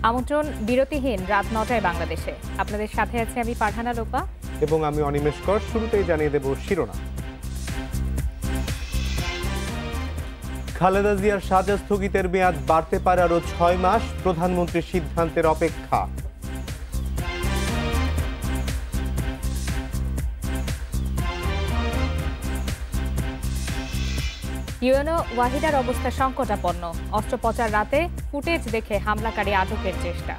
আমন্ত্রণ বিরতিহীন রাত ৯টায় বাংলাদেশে। আপনাদের সাথে আছে আমি পাঠানা লোপা এবং আমি অনিমেষ কর। শুরুতেই জানিয়ে দেব শিরোনাম। খালেদা জিয়ার সাজা স্থগিতের মেয়াদ বাড়তে পারে আরও ৬ মাস, প্রধানমন্ত্রীর সিদ্ধান্তের অপেক্ষা। ইউএনও ওয়াহিদার অবস্থা সংকটাপন্ন। অস্ত্রোপচার রাতে ফুটেজ দেখে হামলাকারী আটকের চেষ্টা।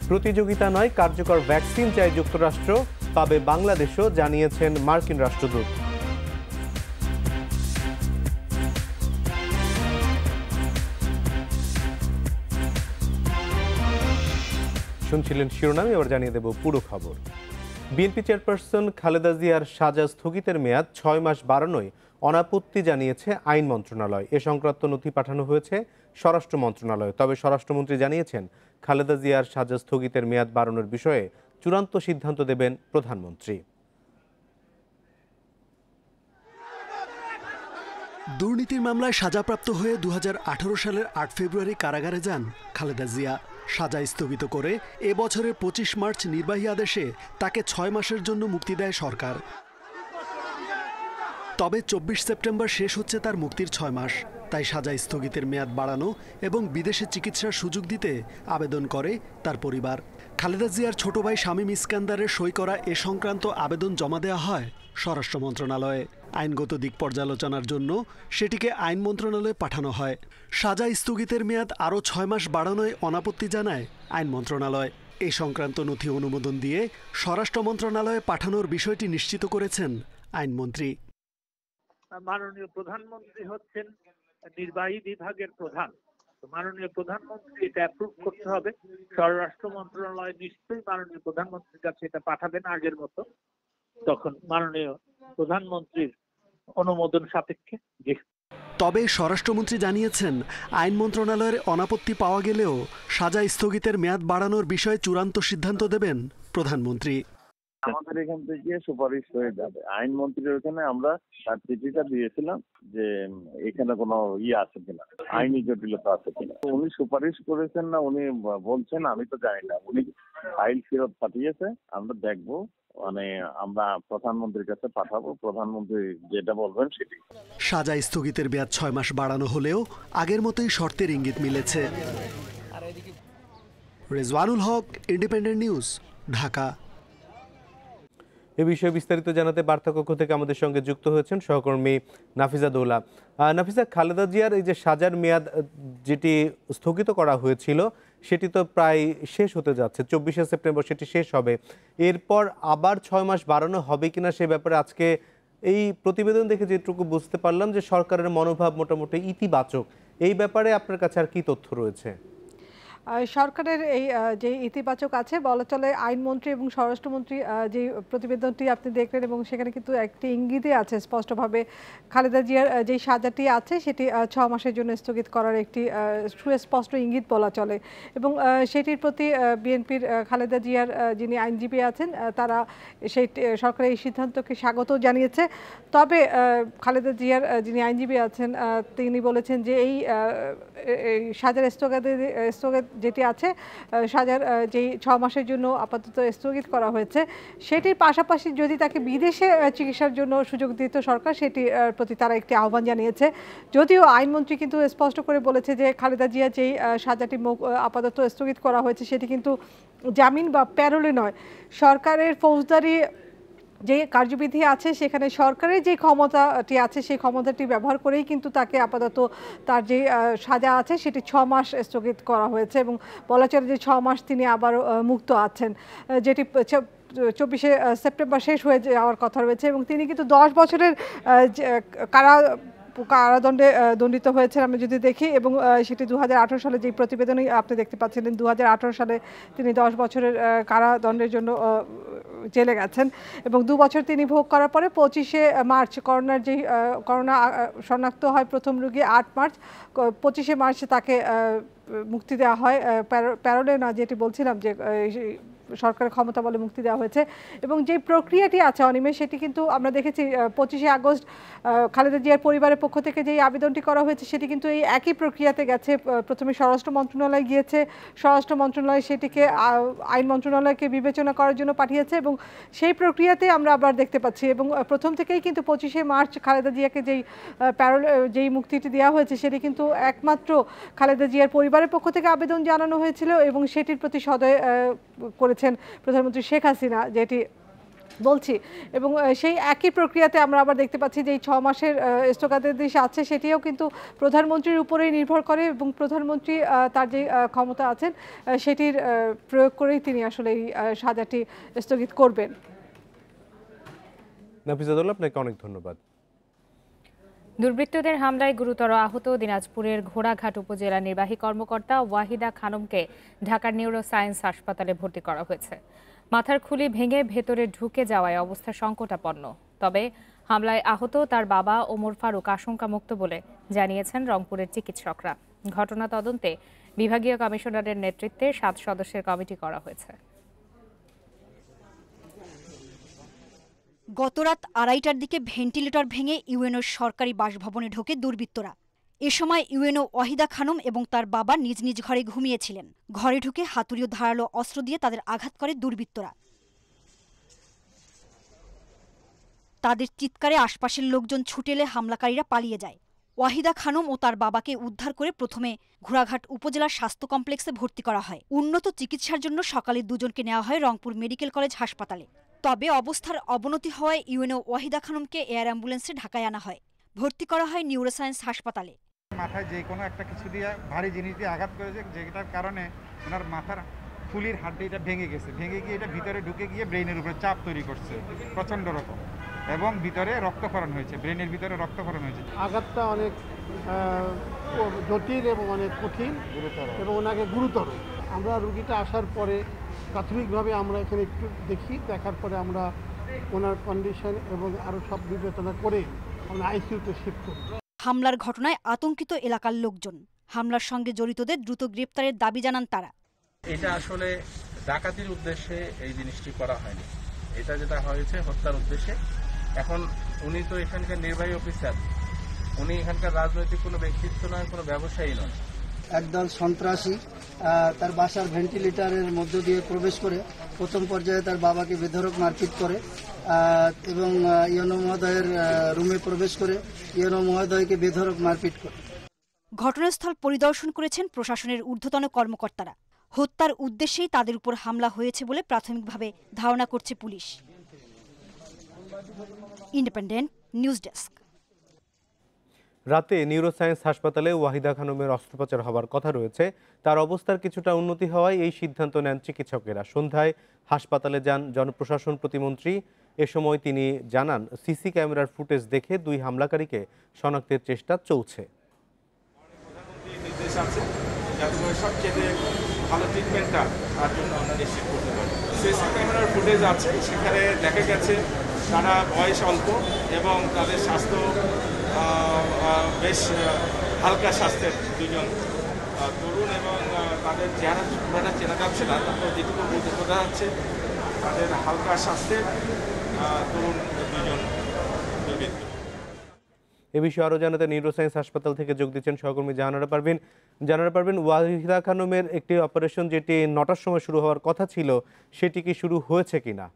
প্রতিযোগিতা নয়, কার্যকর ভ্যাকসিন চাই যুক্তরাষ্ট্র, পাবে বাংলাদেশও, জানিয়েছেন মার্কিন রাষ্ট্রদূত। শুনছিলেন শিরোনাম, এবার জানিয়ে দেব পুরো খবর। বিএনপি চেয়ারপারসন খালেদা জিয়ার সাজা স্থগিতের মেয়াদ ৬ মাস বাড়ানোয় অনাপত্তি জানিয়েছে আইন মন্ত্রণালয়। এ সংক্রান্ত নথি পাঠানো হয়েছে স্বরাষ্ট্র মন্ত্রণালয়। তবে স্বরাষ্ট্রমন্ত্রী জানিয়েছেন, খালেদা জিয়ার সাজা স্থগিতের মেয়াদ বাড়ানোর বিষয়ে চূড়ান্ত সিদ্ধান্ত দেবেন প্রধানমন্ত্রী। দুর্নীতির মামলায় সাজাপ্রাপ্ত হয়ে ২০১৮ সালের ৮ ফেব্রুয়ারি কারাগারে যান খালেদা জিয়া। সাজা স্থগিত করে এবছরের ২৫ মার্চ নির্বাহী আদেশে তাকে ৬ মাসের জন্য মুক্তি দেয় সরকার। তবে ২৪ সেপ্টেম্বর শেষ হচ্ছে তার মুক্তির ৬ মাস। তাই সাজা স্থগিতের মেয়াদ বাড়ানো এবং বিদেশে চিকিৎসার সুযোগ দিতে আবেদন করে তার পরিবার। খালেদা জিয়ার ছোট ভাই শামীম ইস্কান্দারের সই করা এ সংক্রান্ত আবেদন জমা দেওয়া হয় স্বরাষ্ট্র মন্ত্রণালয়ে। আইনগত দিক পর্যালোচনার জন্য সেটিকে আইন মন্ত্রণালয়ে পাঠানো হয়। সাজা স্থগিতের মেয়াদ আরও ৬ মাস বাড়ানোয় অনাপত্তি জানায় আইন মন্ত্রণালয়। এ সংক্রান্ত নথি অনুমোদন দিয়ে স্বরাষ্ট্র মন্ত্রণালয়ে পাঠানোর বিষয়টি নিশ্চিত করেছেন আইনমন্ত্রী। মাননীয় প্রধানমন্ত্রী হচ্ছেন নির্বাহী বিভাগের প্রধান। মাননীয় প্রধানমন্ত্রী এটা অ্যাপ্রুভ করতে হবে। স্বরাষ্ট্র মন্ত্রণালয় নিশ্চয়ই মাননীয় প্রধানমন্ত্রীর কাছে এটা পাঠাবেন আগের মতো। তখন মাননীয় প্রধানমন্ত্রীর অনুমোদন সাপেক্ষে। তবে স্বরাষ্ট্রমন্ত্রী জানিয়েছেন, আইন মন্ত্রণালয়ের অনাপত্তি পাওয়া গেলেও সাজা স্থগিতের মেয়াদ বাড়ানোর বিষয়ে চূড়ান্ত সিদ্ধান্ত দেবেন প্রধানমন্ত্রী। আমাদের এখান থেকে সুপারিশ হয়ে যাবে আইনমন্ত্রীর ওখানে। আমরা তার চিঠিটা দিয়েছিলাম যে এখানে কোনো আছে কিনা, আইনি জটিলতা আছে কিনা। উনি সুপারিশ করেছেন না উনি বলছেন আমি তো জানি না। উনি ফাইল ফেরত পাঠিয়েছে, আমরা দেখবো। আমরা প্রধানমন্ত্রীর কাছে পাঠাবো, প্রধানমন্ত্রী যেটা বলবেন সেটি। সাজা স্থগিতের মেয়াদ ৬ মাস বাড়ানো হলেও আগের মতোই শর্তের ইঙ্গিত মিলেছে। রেজওয়ানুল হক, ইন্ডিপেন্ডেন্ট নিউজ, ঢাকা। এ বিষয়ে বিস্তারিত জানাতে বার্তাকক্ষ থেকে আমাদের সঙ্গে যুক্ত হয়েছেন সহকর্মী নাফিজা দৌলা। নাফিজা, খালেদা জিয়ার এই যে সাজার মেয়াদ যেটি স্থগিত করা হয়েছিল সেটি তো প্রায় শেষ হতে যাচ্ছে, ২৪শে সেপ্টেম্বর সেটি শেষ হবে। এরপর আবার ৬ মাস বাড়ানো হবে কিনা সে ব্যাপারে আজকে এই প্রতিবেদন দেখে যেটুকু বুঝতে পারলাম যে সরকারের মনোভাব মোটামুটি ইতিবাচক। এই ব্যাপারে আপনার কাছে আর কি তথ্য রয়েছে? সরকারের এই যে ইতিবাচক আছে বলা চলে, আইনমন্ত্রী এবং স্বরাষ্ট্রমন্ত্রী যে প্রতিবেদনটি আপনি দেখলেন এবং সেখানে কিন্তু একটি ইঙ্গিতে আছে স্পষ্টভাবে খালেদা জিয়ার যে সাজাটি আছে সেটি ৬ মাসের জন্য স্থগিত করার একটি সুস্পষ্ট ইঙ্গিত বলা চলে। এবং সেটির প্রতি বিএনপির খালেদা জিয়ার যিনি আইনজীবী আছেন তারা সেই সরকারের এই সিদ্ধান্তকে স্বাগত জানিয়েছে। তবে খালেদা জিয়ার যিনি আইনজীবী আছেন তিনি বলেছেন যে এই সাজার স্থগিত যেটি আছে, সাজার যেই ৬ মাসের জন্য আপাতত স্থগিত করা হয়েছে, সেটির পাশাপাশি যদি তাকে বিদেশে চিকিৎসার জন্য সুযোগ দিত সরকার, সেটির প্রতি তারা একটি আহ্বান জানিয়েছে। যদিও আইনমন্ত্রী কিন্তু স্পষ্ট করে বলেছে যে খালেদা জিয়া যেই সাজাটি আপাতত স্থগিত করা হয়েছে সেটি কিন্তু জামিন বা প্যারোলে নয়। সরকারের ফৌজদারি যে কার্যবিধি আছে সেখানে সরকারের যে ক্ষমতাটি আছে সেই ক্ষমতাটি ব্যবহার করেই কিন্তু তাকে আপাতত তার যে সাজা আছে সেটি ৬ মাস স্থগিত করা হয়েছে এবং বলা চলে যে ৬ মাস তিনি আবার মুক্ত আছেন, যেটি ২৪শে সেপ্টেম্বর শেষ হয়ে যাওয়ার কথা রয়েছে। এবং তিনি কিন্তু ১০ বছরের কারাদণ্ডে দণ্ডিত হয়েছেন আমরা যদি দেখি। এবং সেটি ২০১৮ সালে যে প্রতিবেদনই আপনি দেখতে পাচ্ছিলেন, ২০১৮ সালে তিনি ১০ বছরের কারাদণ্ডের জন্য জেলে গেছেন এবং ২ বছর তিনি ভোগ করার পরে ২৫শে মার্চ করোনা শনাক্ত হয় প্রথম রোগী। ৮ মার্চ ২৫শে মার্চ তাকে মুক্তি দেওয়া হয়, প্যারোলে না, যেটি বলছিলাম যে সরকারের ক্ষমতা বলে মুক্তি দেওয়া হয়েছে এবং যে প্রক্রিয়াটি আছে অনিমেষ সেটি কিন্তু আমরা দেখেছি 25শে আগস্ট খালেদা জিয়ার পরিবারের পক্ষ থেকে যেই আবেদনটি করা হয়েছে সেটি কিন্তু এই একই প্রক্রিয়াতে গেছে। প্রথমে স্বরাষ্ট্র মন্ত্রণালয় গিয়েছে, স্বরাষ্ট্র মন্ত্রণালয় সেটিকে আইন মন্ত্রণালয়কে বিবেচনা করার জন্য পাঠিয়েছে এবং সেই প্রক্রিয়াতে আমরা আবার দেখতে পাচ্ছি এবং প্রথম থেকেই কিন্তু 25শে মার্চ খালেদা জিয়াকে যেই মুক্তিটি দেওয়া হয়েছে সেটি কিন্তু একমাত্র খালেদা জিয়ার পরিবারের পক্ষ থেকে আবেদন জানানো হয়েছিল এবং সেটির প্রতি সদয় করেছেন প্রধানমন্ত্রী শেখ হাসিনা, যেটি বলছি এবং সেই একই প্রক্রিয়াতে আমরা আবার দেখতে পাচ্ছি যে এই 6 মাসের স্থগিতাদেশ আছে সেটিও কিন্তু প্রধানমন্ত্রীর উপরেই নির্ভর করে এবং প্রধানমন্ত্রী তার যে ক্ষমতা আছেন সেটির প্রয়োগ করেই তিনি আসলে এই সাজাটি স্থগিত করবেন। নাফিজা দৌলা, আপনাকে অনেক ধন্যবাদ। দুর্বৃত্তদের হামলায় গুরুতর আহত দিনাজপুরের ঘোড়াঘাট উপজেলা নির্বাহী কর্মকর্তা ওয়াহিদা খানমকে ঢাকার নিউরোসায়েন্স হাসপাতালে ভর্তি করা হয়েছে। মাথার খুলি ভেঙে ভেতরে ঢুকে যাওয়ায় অবস্থা সংকটাপন্ন। তবে হামলায় আহত তার বাবা ওমর ফারুক আশঙ্কামুক্ত বলে জানিয়েছেন রংপুরের চিকিৎসকরা। ঘটনা তদন্তে বিভাগীয় কমিশনারের নেতৃত্বে 7 সদস্যের কমিটি করা হয়েছে। গতরাত 2:30টার দিকে ভেন্টিলেটর ভেঙে ইউএনওর সরকারি বাসভবনে ঢোকে দুর্বৃত্তরা। এ সময় ইউএনও ওয়াহিদা খানম এবং তার বাবা নিজ নিজ ঘরে ঘুমিয়েছিলেন। ঘরে ঢুকে হাতুড়ি ও ধারালো অস্ত্র দিয়ে তাদের আঘাত করে দুর্বৃত্তরা। তাদের চিৎকারে আশপাশের লোকজন ছুটে এলে হামলাকারীরা পালিয়ে যায়। ওয়াহিদা খানম ও তার বাবাকে উদ্ধার করে প্রথমে ঘোড়াঘাট উপজেলা স্বাস্থ্য কমপ্লেক্সে ভর্তি করা হয়। উন্নত চিকিৎসার জন্য সকালে দুজনকে নেওয়া হয় রংপুর মেডিকেল কলেজ হাসপাতালে। তবে অবস্থার অবনতি হওয়ায় ইউএনও ওয়াহিদা খানমকে এয়ার অ্যাম্বুলেন্সে ঢাকায় আনা হয়। ভর্তি করা হয় নিউরোসায়েন্স হাসপাতালে। মাথায় যে কোনো একটা কিছু দিয়ে ভারী জিনিস দিয়ে আঘাত করেছে, যেটার কারণে ওনার মাথার ফুলির হাড্ডিটা ভেঙে গেছে। ভেঙে গিয়ে এটা ভিতরে ঢুকে গিয়ে ব্রেইনের উপরে চাপ তৈরি করছে প্রচণ্ড রকম এবং ভিতরে রক্তক্ষরণ হয়েছে, ব্রেইনের ভিতরে রক্তক্ষরণ হয়েছে। আঘাতটা অনেক জটিল এবং অনেক কঠিন এবং ওনাকে গুরুতর। আমরা রুগীটা আসার পরে প্রাথমিকভাবে আমরা এখানে একটু দেখার পরে আমরা ওনার কন্ডিশন এবং আরও সব বিবেচনা করে আমরা আইসিইউতে শিফট করি। হামলার ঘটনায় আতঙ্কিত এলাকার লোকজন। হামলার সঙ্গে জড়িতদের দ্রুত গ্রেপ্তারের দাবি জানান তারা। এটা আসলে ডাকাতির উদ্দেশ্যে এই জিনিসটি করা হয়নি, এটা যেটা হয়েছে হত্যার উদ্দেশ্যে। এখন উনি তো এখানকার নির্বাহী অফিসার, উনি এখানকার রাজনৈতিক কোনো ব্যক্তিত্ব নয়, কোনো ব্যবসায়ী নয়। একদল সন্ত্রাসী তার বাসার ভেন্টিলেটরের মধ্য দিয়ে প্রবেশ করে প্রথম পর্যায়ে তার বাবাকে বেধড়ক মারপিট করে এবং ইউএনও মহোদয়ের রুমে প্রবেশ করে ইউএনও মহোদয়কে বেধড়ক মারপিট করে। ঘটনাস্থল পরিদর্শন করেছেন প্রশাসনের ঊর্ধ্বতন কর্মকর্তারা। হত্যার উদ্দেশ্যেই তাদের উপর হামলা হয়েছে বলে প্রাথমিকভাবে ধারণা করছে পুলিশ। Independent news desk. রাতে নিউরোসায়েন্স হাসপাতালে ওয়াহিদা খানমের অস্ত্রোপচার হওয়ার কথা রয়েছে। তার অবস্থার কিছুটা উন্নতি হওয়ায় এই সিদ্ধান্ত নেন চিকিৎসকেরা। সন্ধ্যায় হাসপাতালে যান জনপ্রশাসন প্রতিমন্ত্রী। এ সময় তিনি জানান, সিসি ক্যামেরার ফুটেজ দেখে 2 হামলাকারীকে শনাক্তের চেষ্টা চলছে। সবচেয়ে ভালো ট্রিটমেন্টটা তার জন্য আমরা নিশ্চিত করতে পারি। সিসি ক্যামেরার ফুটেজ আছে, সেখানে দেখা গেছে তারা বয়স অল্প এবং তাদের স্বাস্থ্য বেশ হালকা স্বাস্থ্যের দুজন তরুণ এবং তাদের চেহারা পুরোটা চেনা যাচ্ছে না, তারপর যেটুকু বলতে বোঝা যাচ্ছে তাদের হালকা স্বাস্থ্যের তরুণ দুজন দুর্বৃত্ত। এ বিষয়ে আরও জানাতে নিউরোসায়েন্স হাসপাতাল থেকে যোগ দিচ্ছেন সহকর্মী জাহানারা পারভিন। ওয়াহিদা খানমের একটি অপারেশন যেটি 9টার সময় শুরু হওয়ার কথা ছিল, সেটি কি শুরু হয়েছে কিনা?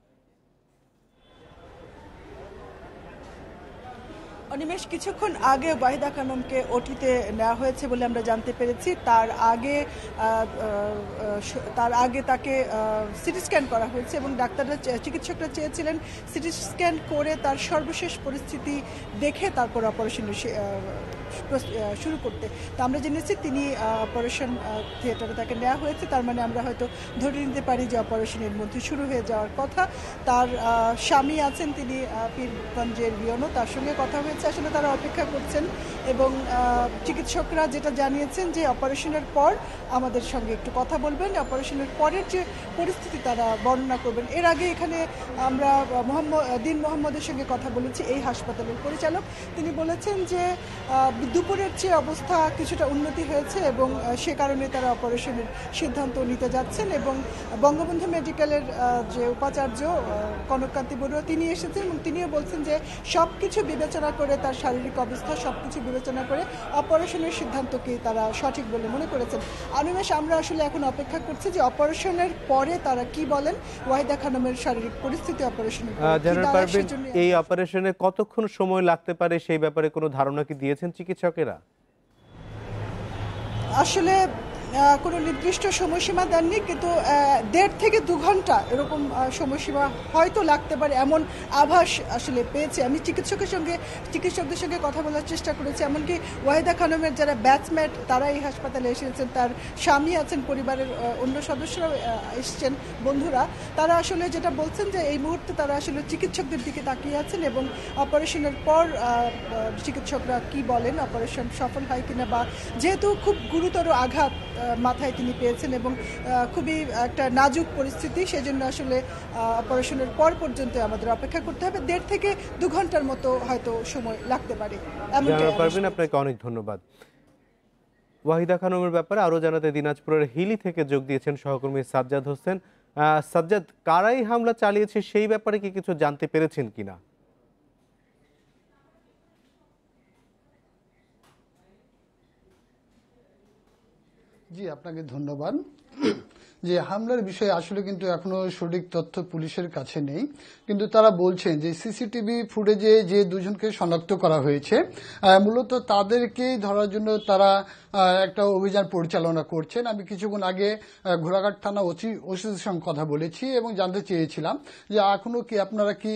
অনিমেষ, কিছুক্ষণ আগে ওয়াহিদা খানমকে ওটিতে নেওয়া হয়েছে বলে আমরা জানতে পেরেছি। তার আগে তাকে সিটি স্ক্যান করা হয়েছে এবং ডাক্তাররা চিকিৎসকরা চেয়েছিলেন সিটি স্ক্যান করে তার সর্বশেষ পরিস্থিতি দেখে তারপর অপারেশন শুরু করতে। তো আমরা জেনেছি তিনি অপারেশন থিয়েটারে তাকে নেওয়া হয়েছে। তার মানে আমরা হয়তো ধরে নিতে পারি যে অপারেশনের মধ্যে শুরু হয়ে যাওয়ার কথা। তার স্বামী আছেন, তিনি পীরগঞ্জের ইউএনও, তার সঙ্গে কথা হয়েছে। হয়েছে আসলে তারা অপেক্ষা করছেন এবং চিকিৎসকরা যেটা জানিয়েছেন যে অপারেশনের পর আমাদের সঙ্গে একটু কথা বলবেন, অপারেশনের পরের যে পরিস্থিতি তারা বর্ণনা করবেন। এর আগে এখানে আমরা দিন মোহাম্মদের সঙ্গে কথা বলেছি, এই হাসপাতালের পরিচালক। তিনি বলেছেন যে দুপুরের চেয়ে অবস্থা কিছুটা উন্নতি হয়েছে এবং সে কারণে তারা অপারেশনের সিদ্ধান্ত নিতে যাচ্ছেন এবং বঙ্গবন্ধু মেডিকেলের যে উপাচার্য কনককান্তি বড়ুয়া তিনি এসেছেন এবং তিনিও বলছেন যে সব কিছু বিবেচনা করে তার শারীরিক অবস্থা সব কিছু বিবেচনা করে অপারেশনের সিদ্ধান্তকে তারা সঠিক বলে মনে করেছেন। অনিমেষ, আমরা আসলে এখন অপেক্ষা করছি যে অপারেশনের পরে তারা কি বলেন, ওয়াহিদা খানমের শারীরিক পরিস্থিতি অপারেশনের এই অপারেশনে কতক্ষণ সময় লাগতে পারে সেই ব্যাপারে কোনো ধারণা কি দিয়েছেন চিকিৎসকেরা? আসলে কোনো নির্দিষ্ট সময়সীমা দেননি, কিন্তু 1.5 থেকে 2 ঘন্টা এরকম সময়সীমা হয়তো লাগতে পারে এমন আভাস আসলে পেয়েছে। আমি চিকিৎসকদের সঙ্গে কথা বলার চেষ্টা করেছি, এমনকি ওয়াহিদা খানমের যারা ব্যাচমেট তারা এই হাসপাতালে এসেছেন, তার স্বামী আছেন, পরিবারের অন্য সদস্যরাও এসছেন, বন্ধুরা। তারা আসলে যেটা বলছেন যে এই মুহূর্তে তারা আসলে চিকিৎসকদের দিকে তাকিয়ে আছেন এবং অপারেশনের পর চিকিৎসকরা কি বলেন, অপারেশন সফল হয় কিনা, বা যেহেতু খুব গুরুতর আঘাত মাথায় তিনি পেয়েছেন এবং খুবই একটা নাজুক পরিস্থিতি, সেজন্য আসলে অপারেশনের পর পর্যন্ত আমাদের অপেক্ষা করতে হবে। 1.5 থেকে 2 ঘন্টার মতো হয়তো সময় লাগতে পারে। আপনাকে অনেক ধন্যবাদ। ওয়াহিদা খানমের ব্যাপারে আরো জানাতে দিনাজপুরের হিলি থেকে যোগ দিয়েছেন সহকর্মী সাজ্জাদ হোসেন। সাজ্জাদ, কারাই হামলা চালিয়েছে সেই ব্যাপারে কি কিছু জানতে পেরেছেন কিনা? জি, আপনাকে ধন্যবাদ। যে হামলার বিষয়ে আসলে কিন্তু এখনো সঠিক তথ্য পুলিশের কাছে নেই, কিন্তু তারা বলছেন যে সিসিটিভি ফুটেজে যে দুজনকে শনাক্ত করা হয়েছে মূলত তাদেরকেই ধরার জন্য তারা একটা অভিযান পরিচালনা করছেন। আমি কিছুক্ষণ আগে ঘোড়াঘাট থানা ওসির সঙ্গে কথা বলেছি এবং জানতে চেয়েছিলাম যে এখনো কি আপনারা কি